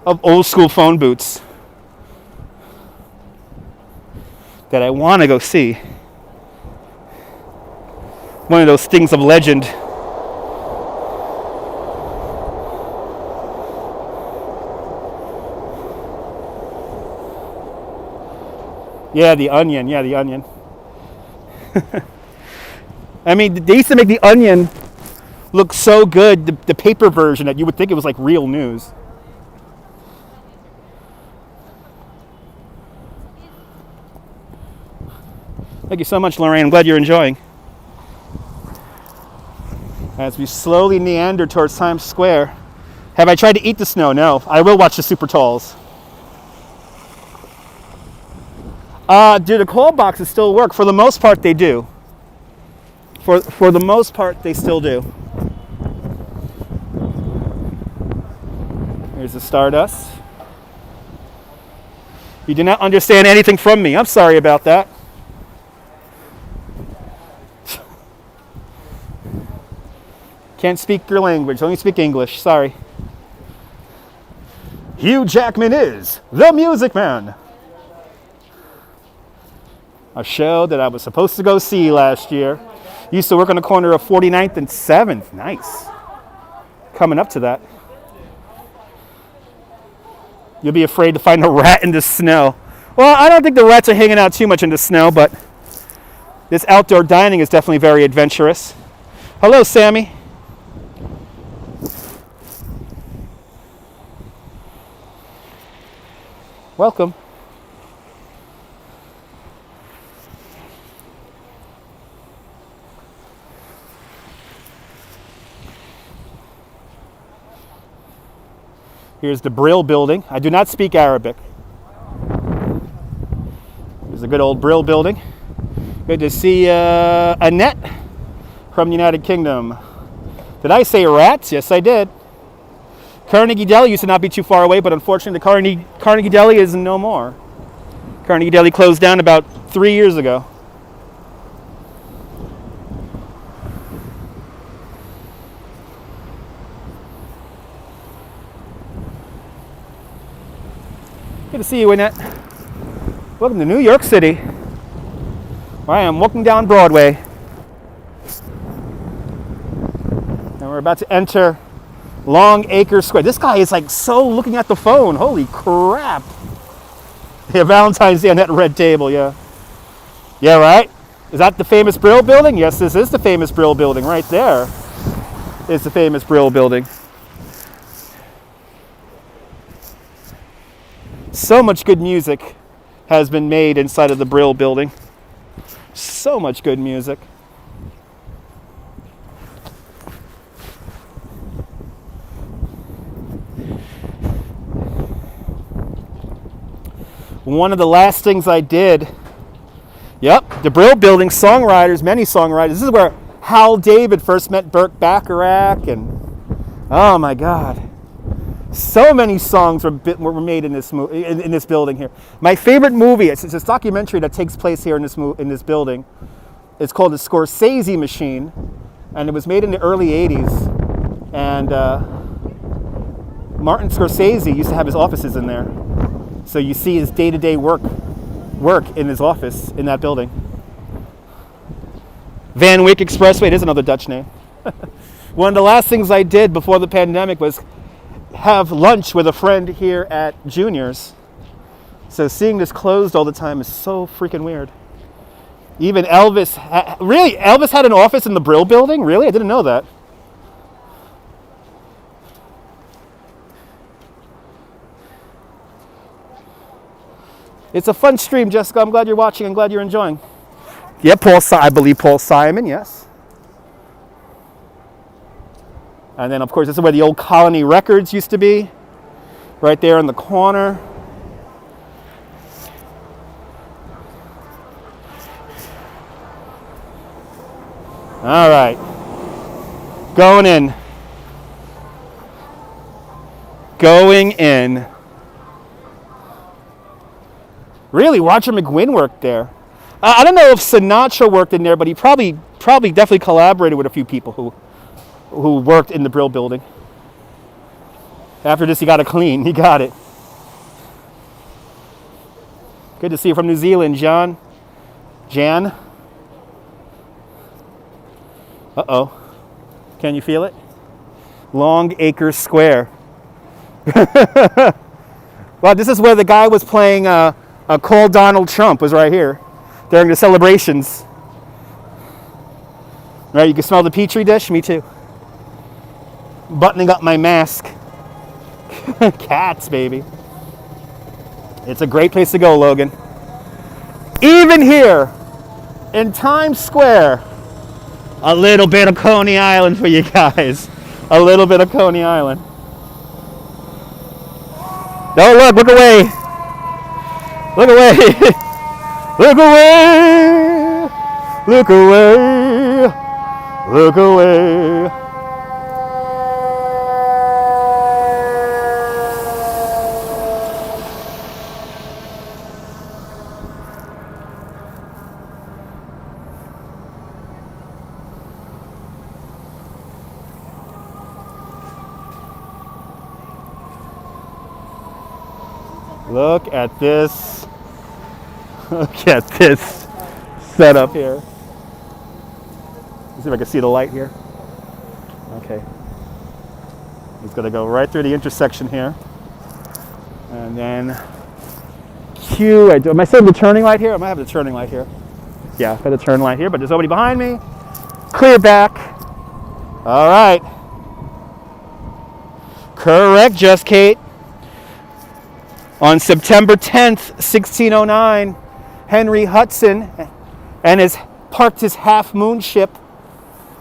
of old school phone booths that I want to go see. One of those things of legend. Yeah, the onion. I mean, they used to make the onion look so good, the paper version, that you would think it was like real news. Thank you so much, Lorraine. I'm glad you're enjoying. As we slowly meander towards Times Square. Have I tried to eat the snow? No. I will watch the Super Talls. Do the call boxes still work? For the most part, they do. For the most part, they still do. Here's the Stardust. You do not understand anything from me. I'm sorry about that. Can't speak your language. Only speak English. Sorry. Hugh Jackman is the Music Man. A show that I was supposed to go see last year. Used to work on the corner of 49th and 7th. Nice. Coming up to that. You'll be afraid to find a rat in the snow. Well, I don't think the rats are hanging out too much in the snow, but this outdoor dining is definitely very adventurous. Hello, Sammy. Welcome. Here's the Brill building. I do not speak Arabic. There's a good old Brill building. Good to see Annette from the United Kingdom. Did I say rats? Yes, I did. Carnegie Deli used to not be too far away, but unfortunately Carnegie Deli is no more. Carnegie Deli closed down about 3 years ago. Good to see you, Annette. Welcome to New York City. I am walking down Broadway. And we're about to enter Long Acre Square. This guy is like so looking at the phone. Holy crap. Yeah, Valentine's Day on that red table, yeah. Yeah, right? Is that the famous Brill building? Yes, this is the famous Brill building. Right there is the famous Brill building. So much good music has been made inside of the Brill building. So much good music. One of the last things I did, yep, the Brill building, songwriters, many songwriters. This is where Hal David first met Burt Bacharach, and oh my God. So many songs were made in this in this building here. My favorite movie, it's this documentary that takes place here in this building. It's called The Scorsese Machine, and it was made in the early 80s. And Martin Scorsese used to have his offices in there. So you see his day-to-day work in his office in that building. Van Wyck Expressway, there's another Dutch name. One of the last things I did before the pandemic was have lunch with a friend here at Junior's. So seeing this closed all the time is so freaking weird. Even Elvis, really? Elvis had an office in the Brill building? Really? I didn't know that. It's a fun stream, Jessica. I'm glad you're watching. I'm glad you're enjoying. Yeah, I believe Paul Simon, yes. And then, of course, this is where the old Colony Records used to be. Right there in the corner. All right. Going in. Going in. Really, Roger McGuinn worked there. I don't know if Sinatra worked in there, but he probably definitely collaborated with a few people who worked in the Brill building. After this, he got it clean. He got it. Good to see you from New Zealand, Jan. Uh-oh. Can you feel it? Long Acre Square. Well, this is where the guy was playing Call Donald Trump, was right here during the celebrations. Right, you can smell the Petri dish? Me too. Buttoning up my mask. Cats, baby. It's a great place to go, Logan. Even here in Times Square, a little bit of Coney Island for you guys. A little bit of Coney Island. No, look away. Look away. Look away. Look away. Look away. Look at this. Look at this setup here. Let's see if I can see the light here. Okay. It's going to go right through the intersection here. And then Q. Am I still the turning light here? I might have the turning light here. Yeah, I've got the turn light here, but there's nobody behind me. Clear back. All right. Correct, Just Kate. On September 10th, 1609, Henry Hudson parked his half-moon ship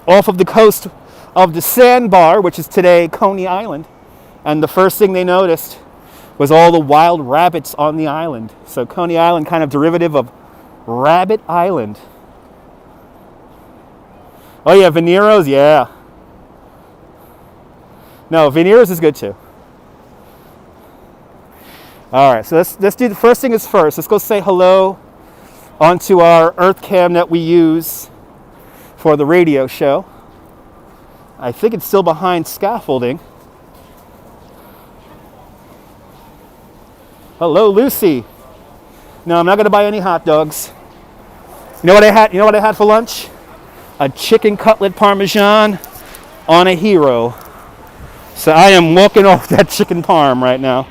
off of the coast of the Sandbar, which is today Coney Island. And the first thing they noticed was all the wild rabbits on the island. So Coney Island, kind of derivative of Rabbit Island. Oh yeah, Venero's, yeah. No, Venero's is good too. All right, so let's do the first thing is first. Let's go say hello onto our Earth cam that we use for the radio show. I think it's still behind scaffolding. Hello, Lucy. No, I'm not going to buy any hot dogs. You know what I had? You know what I had for lunch? A chicken cutlet parmesan on a hero. So I am walking off that chicken parm right now.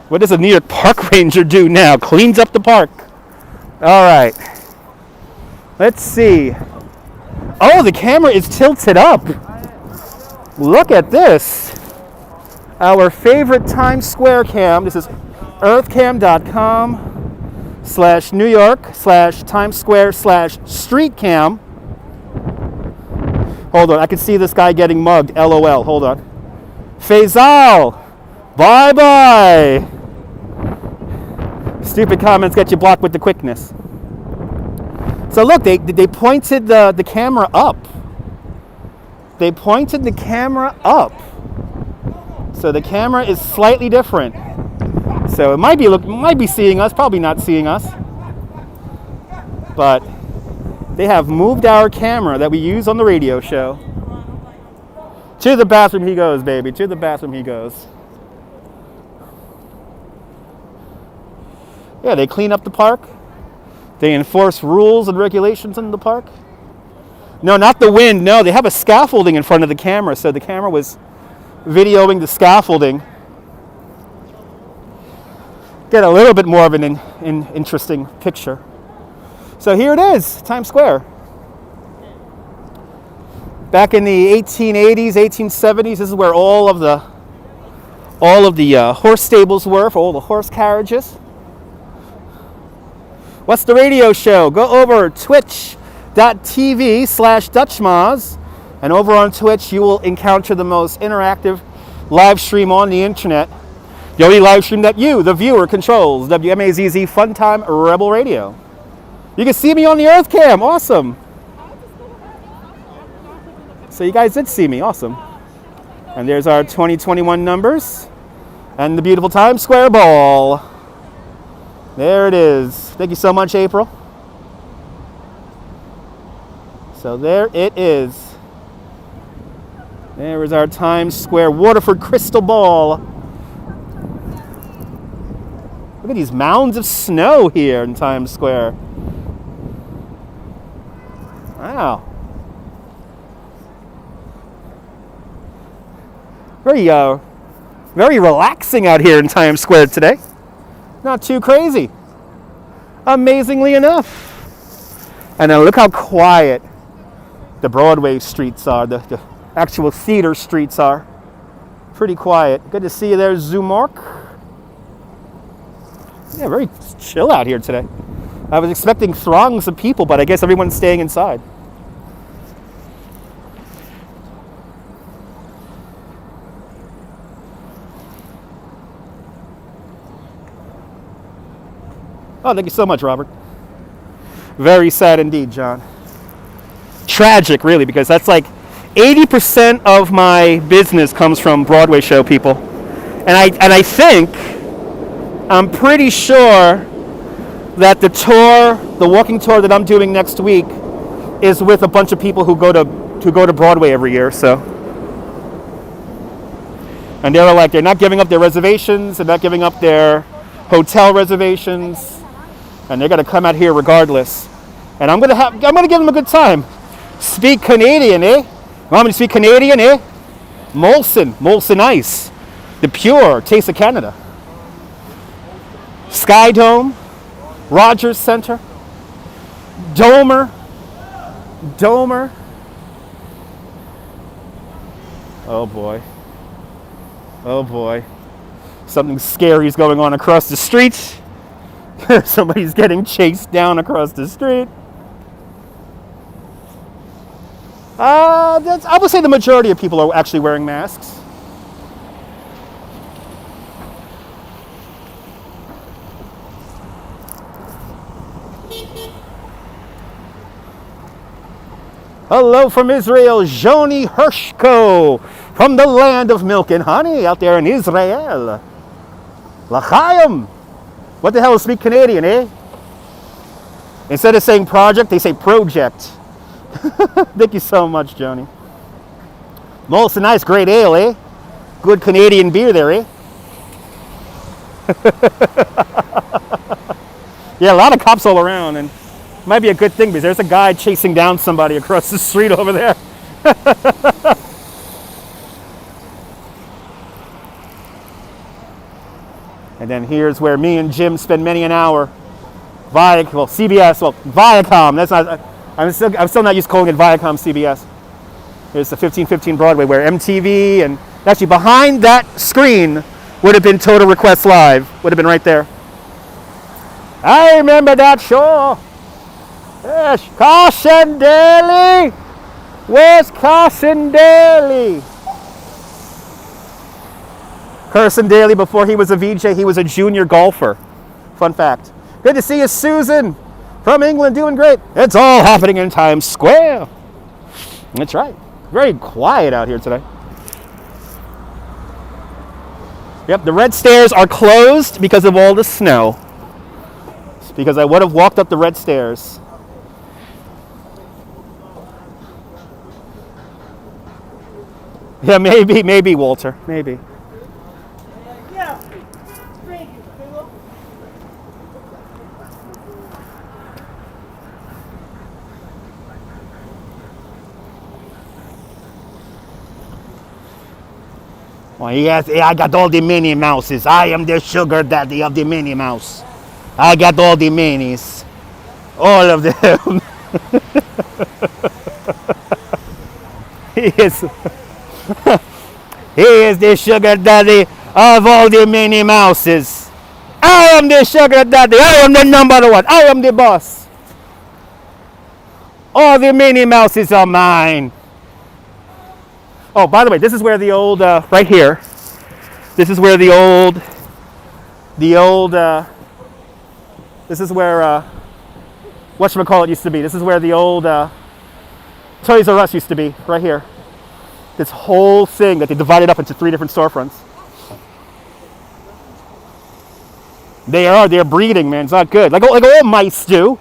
What does a New York park ranger do now? Cleans up the park. All right. Let's see. Oh, the camera is tilted up. Look at this. Our favorite Times Square cam. This is earthcam.com/New York/Times Square/street cam. Hold on. I can see this guy getting mugged. LOL. Hold on. Faisal. Bye-bye. Stupid comments get you blocked with the quickness. So look, they pointed the camera up. They pointed the camera up. So the camera is slightly different. So it might be seeing us, probably not seeing us. But they have moved our camera that we use on the radio show. To the bathroom he goes, baby. To the bathroom he goes. Yeah, they clean up the park. They enforce rules and regulations in the park. No, not the wind. No, they have a scaffolding in front of the camera, so the camera was videoing the scaffolding. Get a little bit more of an interesting picture. So here it is, Times Square. Back in the 1880s, 1870s, this is where all of the horse stables were for all the horse carriages. What's the radio show? Go over twitch.tv/DutchMoz, and over on Twitch you will encounter the most interactive live stream on the internet. The only live stream that you, the viewer, controls. WMAZZ Funtime Rebel Radio. You can see me on the Earth Cam. Awesome. So you guys did see me. Awesome. And there's our 2021 numbers and the beautiful Times Square ball. There it is. Thank you so much, April. So there it is. There is our Times Square Waterford crystal ball. Look at these mounds of snow here in Times Square. Wow. Very relaxing out here in Times Square today. Not too crazy. Amazingly enough. And now look how quiet the Broadway streets are, the actual theater streets are. Pretty quiet. Good to see you there, Zoomark. Yeah, very chill out here today. I was expecting throngs of people, but I guess everyone's staying inside. Oh, thank you so much, Robert. Very sad indeed, John. Tragic, really, because that's like 80% of my business comes from Broadway show people. And I think, I'm pretty sure that the tour, the walking tour that I'm doing next week is with a bunch of people who go to Broadway every year, so. And they're not giving up their reservations, they're not giving up their hotel reservations, and they're gonna come out here regardless. And I'm gonna give them a good time. Speak Canadian, eh? Want me to speak Canadian, eh? Molson Ice. The pure taste of Canada. Sky Dome, Rogers Center, Domer. Oh boy. Something scary is going on across the street. Somebody's getting chased down across the street. I would say the majority of people are actually wearing masks. Hello from Israel, Joni Hershko, from the land of milk and honey out there in Israel. L'chaim. What the hell is speak Canadian, eh? Instead of saying project, they say project. Thank you so much, Joni. Molson Ice, great ale, eh? Good Canadian beer there, eh? Yeah, a lot of cops all around, and it might be a good thing because there's a guy chasing down somebody across the street over there. And then here's where me and Jim spend many an hour. Viacom. That's not. I'm still not used to calling it Viacom CBS. There's the 1515 Broadway where MTV and actually behind that screen would have been Total Request Live. Would have been right there. I remember that show. Yes, Carson Daly. Where's Carson Daly? Carson Daly, before he was a VJ, he was a junior golfer. Fun fact. Good to see you, Susan. From England, doing great. It's all happening in Times Square. That's right. Very quiet out here today. Yep, the red stairs are closed because of all the snow. It's because I would have walked up the red stairs. Yeah, maybe, Walter. Maybe. Oh, yes, I got all the Minnie Mouses. I am the sugar daddy of the Minnie Mouse. I got all the minis. All of them. He is, he is the sugar daddy of all the Minnie Mouses. I am the sugar daddy. I am the number one. I am the boss. All the Minnie Mouses are mine. Oh, by the way, this is where the old, right here, this is where this is where, whatchamacallit used to be. This is where the old Toys R Us used to be, right here. This whole thing that they divided up into 3 different storefronts. They're breeding, man. It's not good. Like all mice do.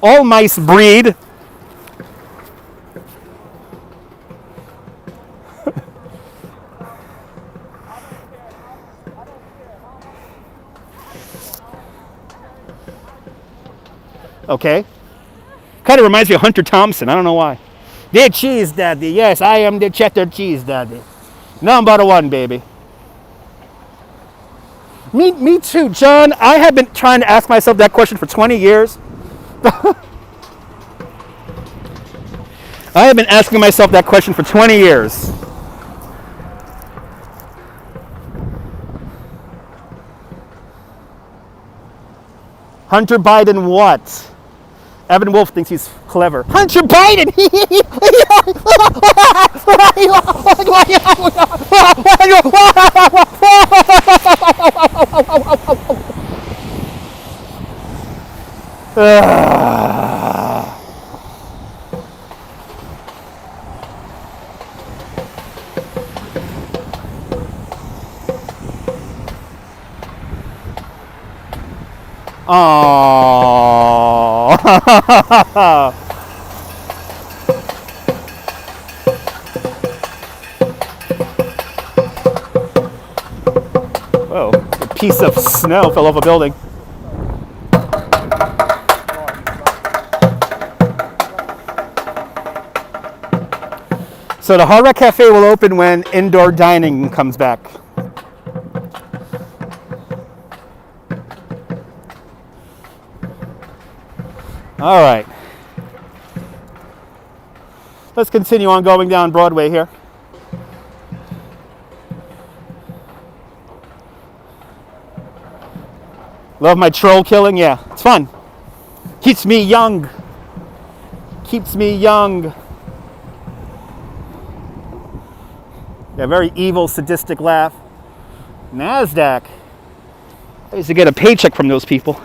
All mice breed. Okay. Kind of reminds me of Hunter Thompson. I don't know why. The cheese daddy. Yes, I am the cheddar cheese daddy. Number one, baby. Me too, John. I have been trying to ask myself that question for 20 years. I have been asking myself that question for 20 years. Hunter Biden what? Evan Wolf thinks he's clever. Hunter Biden! Oh. Whoa, a piece of snow fell off a building. So the Hard Rock Cafe will open when indoor dining comes back. All right. Let's continue on going down Broadway here. Love my troll killing? Yeah, it's fun. Keeps me young. Keeps me young. Yeah, very evil, sadistic laugh. NASDAQ. I used to get a paycheck from those people.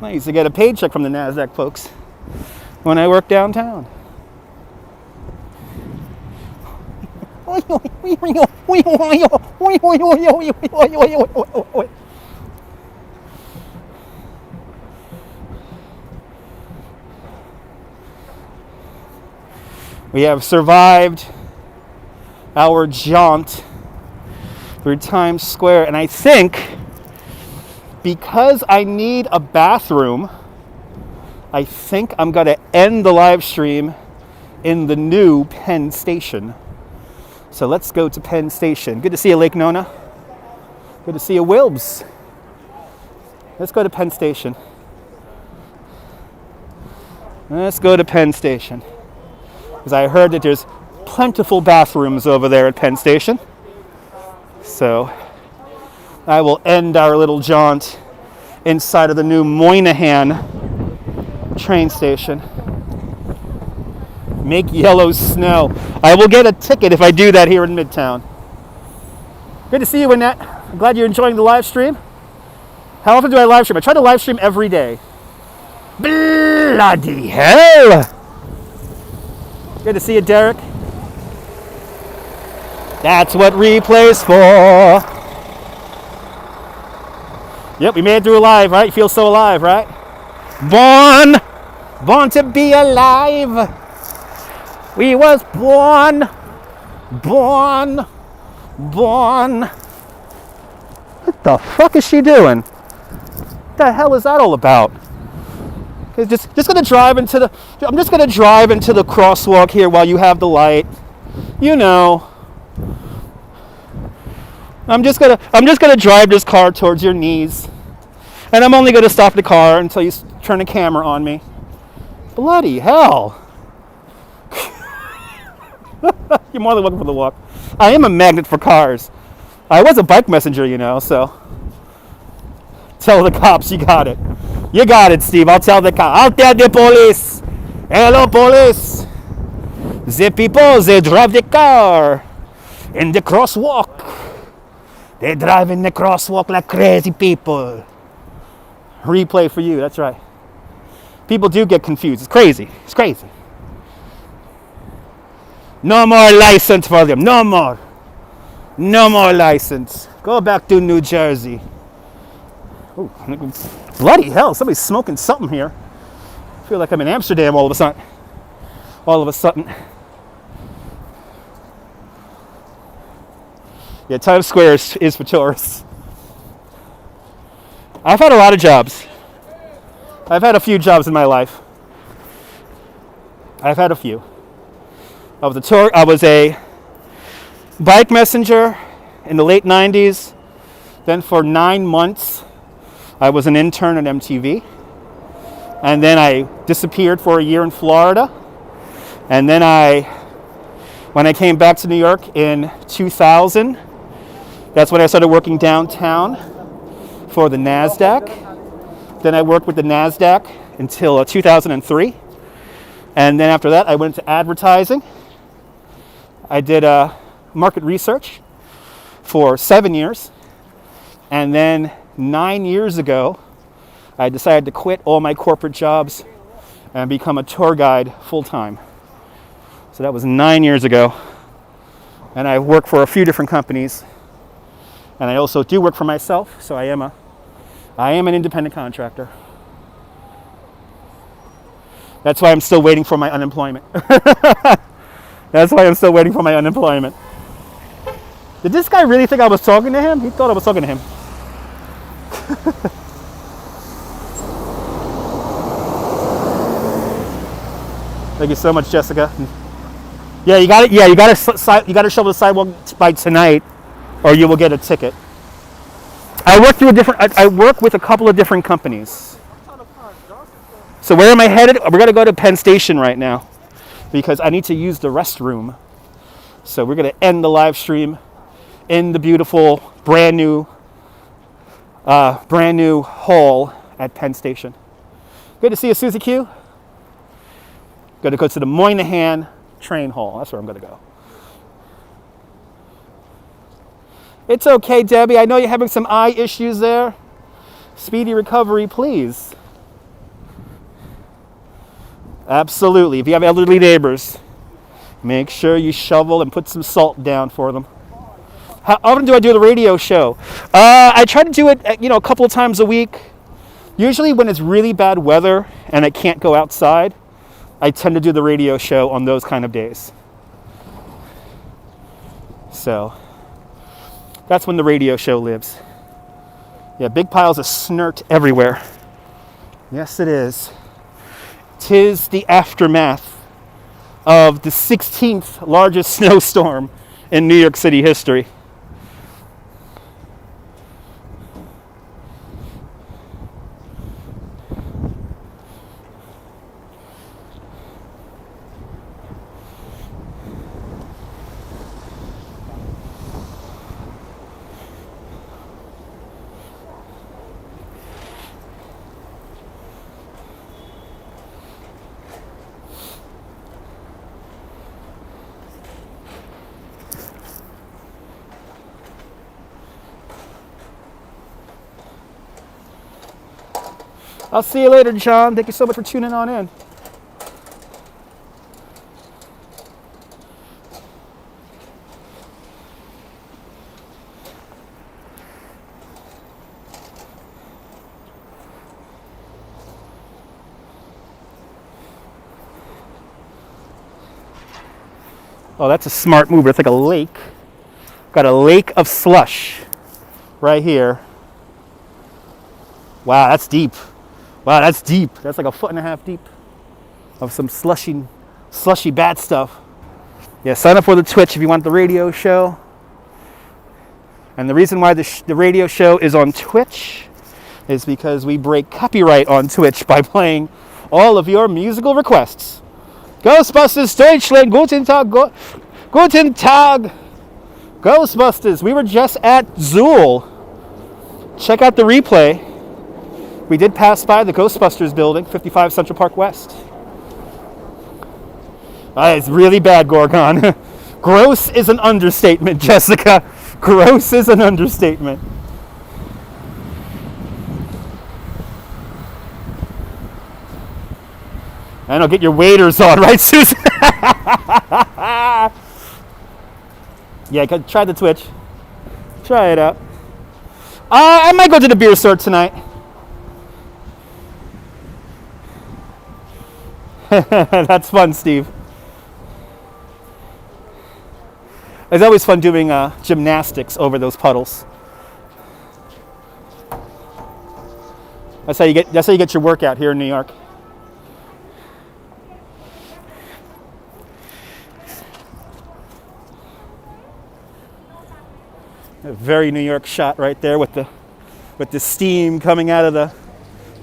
I used to get a paycheck from the NASDAQ folks when I worked downtown. We have survived our jaunt through Times Square, and I think because I need a bathroom, I think I'm going to end the live stream in the new Penn Station. So let's go to Penn Station. Good to see you, Lake Nona. Good to see you, Wilbs. Let's go to Penn Station. Let's go to Penn Station. Because I heard that there's plentiful bathrooms over there at Penn Station. So I will end our little jaunt inside of the new Moynihan train station. Make yellow snow. I will get a ticket if I do that here in Midtown. Good to see you, Annette. I'm glad you're enjoying the live stream. How often do I live stream? I try to live stream every day. Bloody hell! Good to see you, Derek. That's what replay's for. Yep, we made it through alive, right? You feel so alive, right? Born to be alive. We was born. What the fuck is she doing? What the hell is that all about? Okay, just gonna drive into the. I'm just gonna drive into the crosswalk here while you have the light. You know, I'm just gonna drive this car towards your knees, and I'm only gonna stop the car until you turn the camera on me. Bloody hell! You're more than welcome for the walk. I am a magnet for cars. I was a bike messenger, you know, so tell the cops you got it. You got it, Steve. I'll tell the cops. I'll tell the police. Hello, police. The people, they drive the car in the crosswalk. They drive in the crosswalk like crazy people. Replay for you, that's right. People do get confused. It's crazy. It's crazy. No more license for them. No more. No more license. Go back to New Jersey. Ooh, bloody hell, somebody's smoking something here. I feel like I'm in Amsterdam all of a sudden. All of a sudden. Yeah, Times Square is for tourists. I've had a lot of jobs. I've had a few jobs in my life. I've had a few. I was a bike messenger in the late 90s. Then for 9 months, I was an intern at MTV. And then I disappeared for a year in Florida. And then when I came back to New York in 2000, that's when I started working downtown for the NASDAQ. Then I worked with the NASDAQ until 2003. And then after that, I went into advertising. I did market research for 7 years. And then 9 years ago, I decided to quit all my corporate jobs and become a tour guide full-time. So that was 9 years ago. And I work for a few different companies. And I also do work for myself, so I am an independent contractor. That's why I'm still waiting for my unemployment. That's why I'm still waiting for my unemployment. Did this guy really think I was talking to him? He thought I was talking to him. Thank you so much, Jessica. Yeah, you got it. Yeah, you got to shovel the sidewalk by tonight, or you will get a ticket. I work with a couple of different companies. So where am I headed? We're gonna go to Penn Station right now because I need to use the restroom. So we're gonna end the live stream in the beautiful brand new hall at Penn Station. Good to see you, Susie Q. Gonna go to the Moynihan train hall. That's where I'm gonna go. It's okay, Debbie. I know you're having some eye issues there. Speedy recovery, please. Absolutely. If you have elderly neighbors, make sure you shovel and put some salt down for them. How often do I do the radio show? I try to do it, a couple of times a week. Usually when it's really bad weather and I can't go outside, I tend to do the radio show on those kind of days. So that's when the radio show lives. Yeah, big piles of snert everywhere. Yes, it is. 'Tis the aftermath of the 16th largest snowstorm in New York City history. I'll see you later, John. Thank you so much for tuning on in. Oh, that's a smart move. It's like a lake. Got a lake of slush right here. Wow, that's deep. Wow, that's deep. That's like 1.5 feet deep of some slushy bad stuff. Yeah, sign up for the Twitch if you want the radio show. And the reason why the radio show is on Twitch is because we break copyright on Twitch by playing all of your musical requests. Ghostbusters Deutschland, guten Tag, guten Tag. Ghostbusters, we were just at Zool. Check out the replay. We did pass by the Ghostbusters building, 55 Central Park West. It's really bad, Gorgon. Gross is an understatement, Jessica. Gross is an understatement. I know, get your waders on, right, Susan? Yeah, try the Twitch. Try it out. I might go to the beer store tonight. That's fun, Steve. It's always fun doing gymnastics over those puddles. That's how you get your workout here in New York. A very New York shot right there with the steam coming out of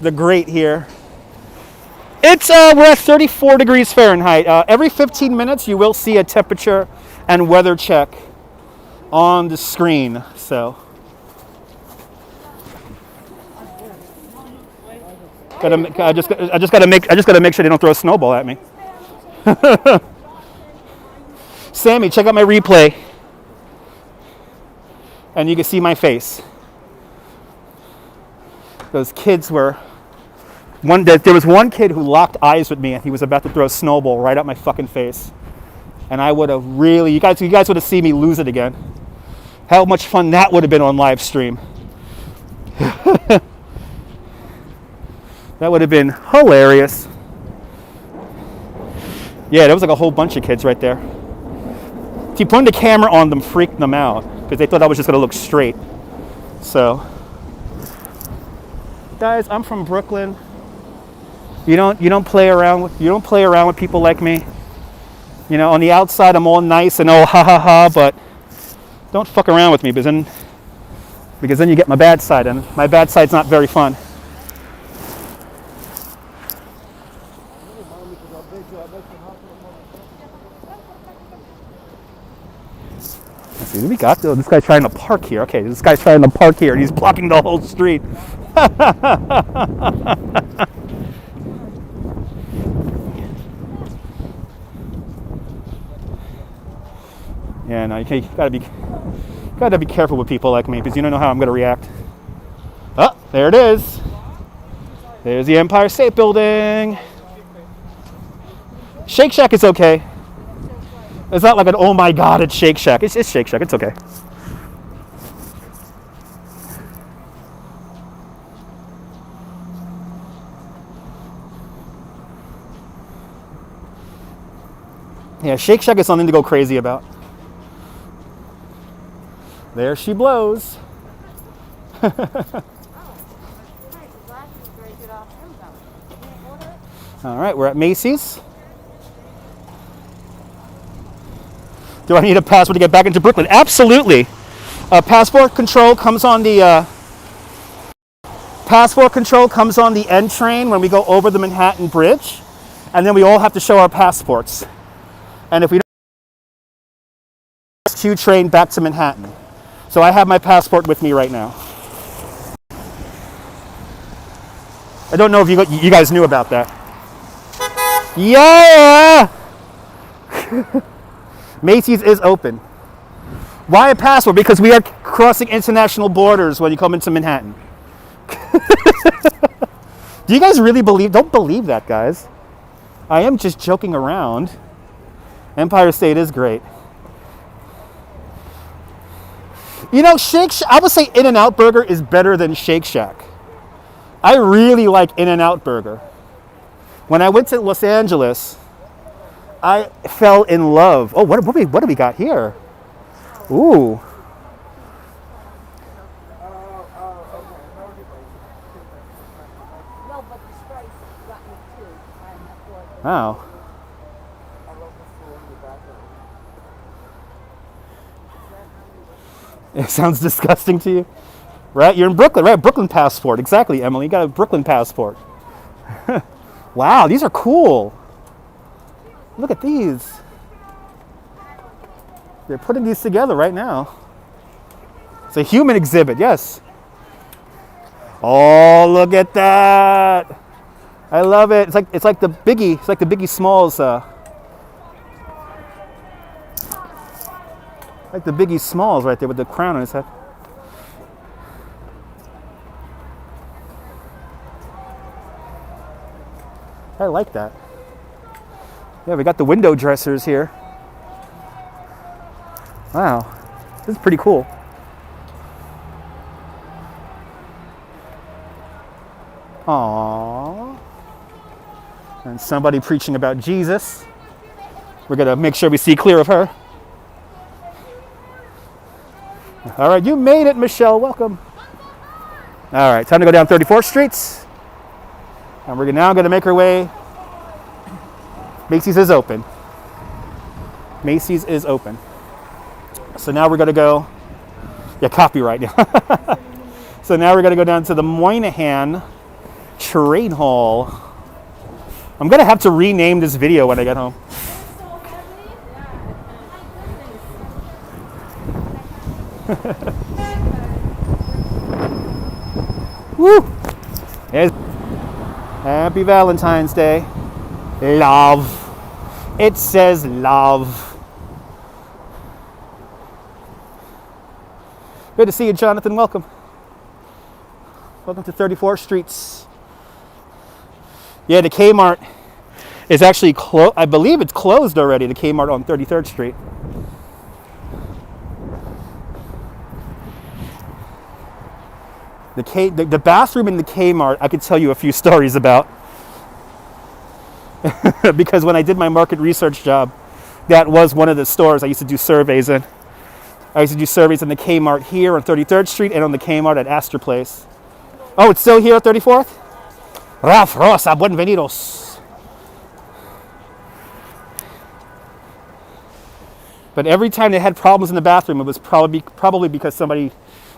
the grate here. It's we're at 34 degrees Fahrenheit. Every 15 minutes you will see a temperature and weather check on the screen. So I just gotta make sure they don't throw a snowball at me. Sammy, check out my replay. And you can see my face. Those kids were there was one kid who locked eyes with me and he was about to throw a snowball right at my fucking face. And I would have really, you guys would have seen me lose it again. How much fun that would have been on live stream. That would have been hilarious. Yeah, there was like a whole bunch of kids right there. See, putting the camera on them freaked them out because they thought I was just going to look straight. So, guys, I'm from Brooklyn. You don't play around with people like me. You know, on the outside I'm all nice and oh ha ha ha, but don't fuck around with me because then you get my bad side, and my bad side's not very fun. Let's see, we got this guy's trying to park here. Okay, this guy's trying to park here and he's blocking the whole street. Yeah, no, you gotta be careful with people like me because you don't know how I'm gonna react. Oh, there it is. There's the Empire State Building. Shake Shack is okay. It's not like an oh my god, it's Shake Shack. It's Shake Shack. It's okay. Yeah, Shake Shack is something to go crazy about. There she blows. All right, we're at Macy's. Do I need a passport to get back into Brooklyn? Absolutely. Passport control comes on the N train when we go over the Manhattan Bridge, and then we all have to show our passports. And if we don't, Q train back to Manhattan. So I have my passport with me right now. I don't know if you guys knew about that. Yeah! Macy's is open. Why a passport? Because we are crossing international borders when you come into Manhattan. Do you guys really don't believe that, guys? I am just joking around. Empire State is great. You know, I would say In-N-Out Burger is better than Shake Shack. I really like In-N-Out Burger. When I went to Los Angeles, I fell in love. Oh, what do we got here? Ooh. Wow. It sounds disgusting to you, right? You're in Brooklyn, right? Brooklyn passport, exactly, Emily. You got a Brooklyn passport. Wow, these are cool. Look at these. They're putting these together right now. It's a human exhibit, yes. Oh, look at that! I love it. It's like the Biggie. It's like the Biggie Smalls. Like the Biggie Smalls right there with the crown on his head. I like that. Yeah, we got the window dressers here. Wow, this is pretty cool. Aww. And somebody preaching about Jesus. We're gonna make sure we see clear of her. All right, you made it, Michelle. Welcome. All right, time to go down 34th Street. And we're now gonna make our way. Macy's is open. Macy's is open. So now we're gonna go, yeah, copyright. So now we're gonna go down to the Moynihan Trade Hall. I'm gonna have to rename this video when I get home. Woo! There's Happy Valentine's Day. Love. It says love. Good to see you, Jonathan. Welcome. Welcome to 34th Street. Yeah, the Kmart is actually closed. I believe it's closed already, the Kmart on 33rd Street. The bathroom in the Kmart, I could tell you a few stories about. Because when I did my market research job, that was one of the stores I used to do surveys in. I used to do surveys in the Kmart here on 33rd Street and on the Kmart at Astor Place. Oh, it's still here at 34th? Ralph Rosa, buenvenidos. But every time they had problems in the bathroom, it was probably because somebody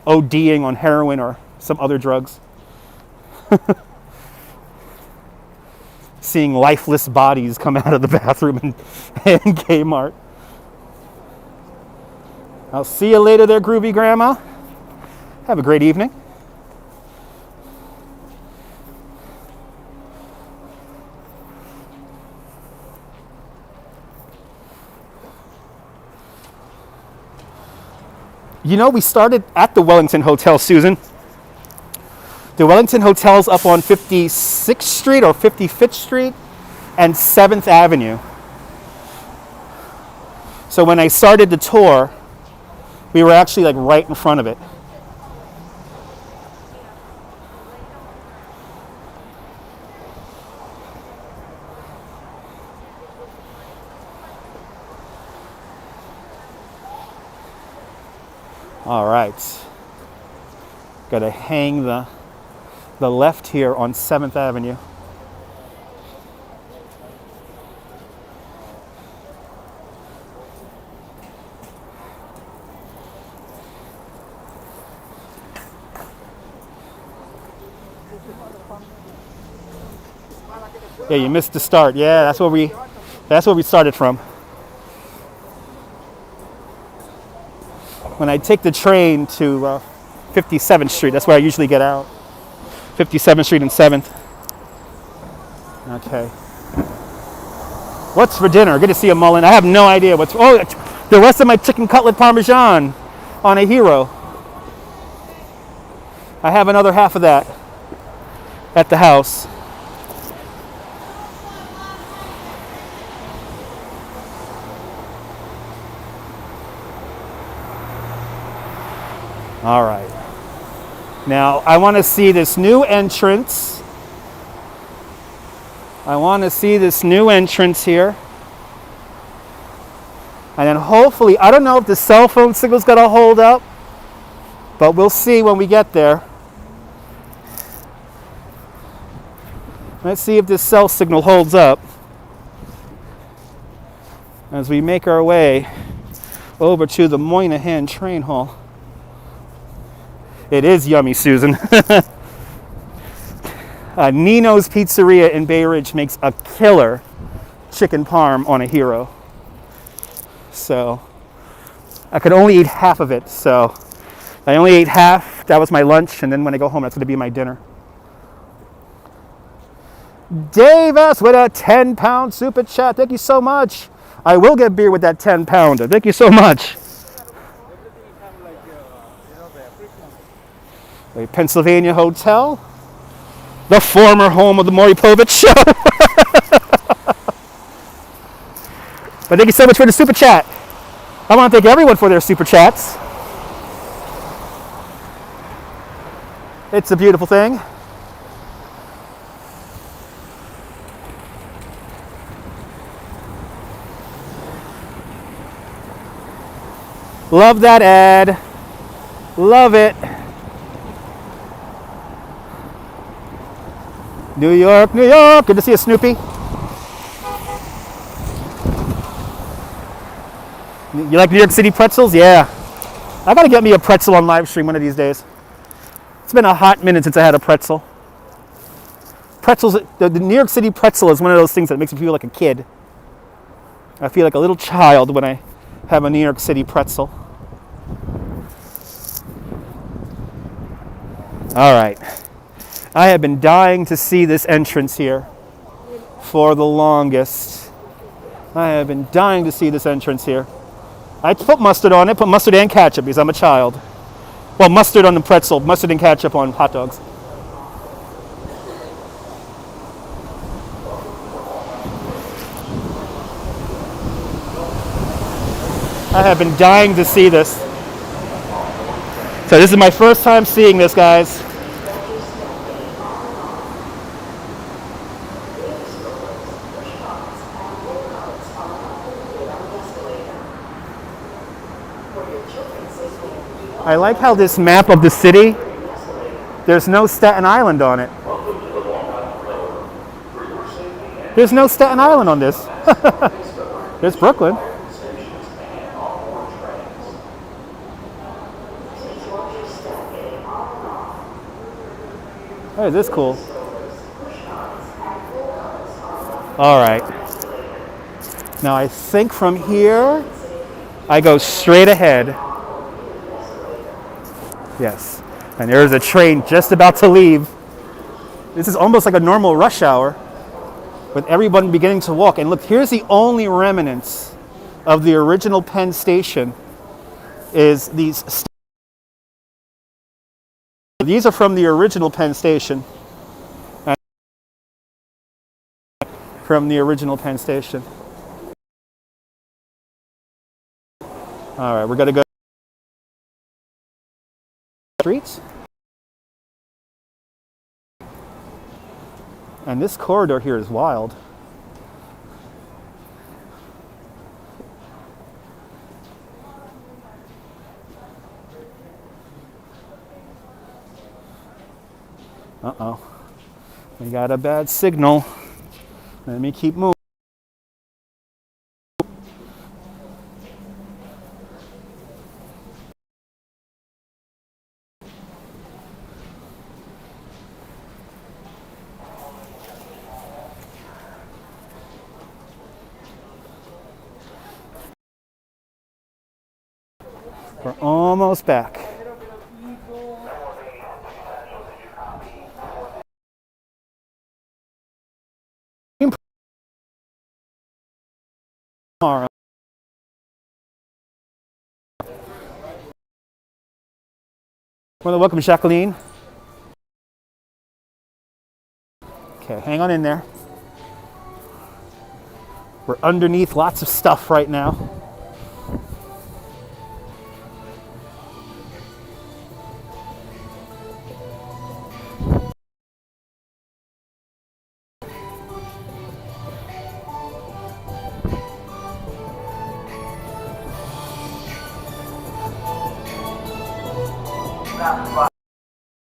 ODing on heroin or some other drugs. Seeing lifeless bodies come out of the bathroom in Kmart. I'll see you later there, groovy grandma. Have a great evening. You know, we started at the Wellington Hotel, Susan. The Wellington Hotel's up on 56th Street or 55th Street and 7th Avenue. So when I started the tour, we were actually like right in front of it. All right. Got to hang the left here on 7th Avenue. Yeah, you missed the start. Yeah, that's where we started from. When I take the train to 57th Street, that's where I usually get out. 57th Street and 7th. Okay. What's for dinner? Good to see you, Mullen. I have no idea what's... Oh, the rest of my chicken cutlet parmesan on a hero. I have another half of that at the house. All right. Now, I want to see this new entrance. I want to see this new entrance here. And then hopefully, I don't know if the cell phone signal's going to hold up, but we'll see when we get there. Let's see if this cell signal holds up as we make our way over to the Moynihan Train Hall. It is yummy, Susan. Nino's Pizzeria in Bay Ridge makes a killer chicken parm on a hero. So I could only eat half of it. So I only ate half. That was my lunch. And then when I go home, that's going to be my dinner. Dave S. with a 10-pound super chat. Thank you so much. I will get beer with that 10-pounder. Thank you so much. A Pennsylvania hotel. The former home of the Maury Povich show. But thank you so much for the super chat. I want to thank everyone for their super chats. It's a beautiful thing. Love that ad. Love it. New York, New York. Good to see you, Snoopy. You like New York City pretzels? Yeah. I gotta get me a pretzel on live stream one of these days. It's been a hot minute since I had a pretzel. Pretzels, the New York City pretzel is one of those things that makes me feel like a kid. I feel like a little child when I have a New York City pretzel. All right. I have been dying to see this entrance here for the longest. I have been dying to see this entrance here. I put mustard on it, put mustard and ketchup because I'm a child. Well, mustard on the pretzel, mustard and ketchup on hot dogs. I have been dying to see this. So this is my first time seeing this, guys. I like how this map of the city, there's no Staten Island on it. There's no Staten Island on this. There's Brooklyn. Oh, this is cool. All right. Now I think from here, I go straight ahead. Yes. And there's a train just about to leave. This is almost like a normal rush hour with everyone beginning to walk. And look, here's the only remnants of the original Penn Station is these. These are from the original Penn Station. From the original Penn Station. All right, we're going to go streets. And this corridor here is wild. Uh-oh. We got a bad signal. Let me keep moving. We're almost back. Well, welcome, Jacqueline. Okay, hang on in there. We're underneath lots of stuff right now.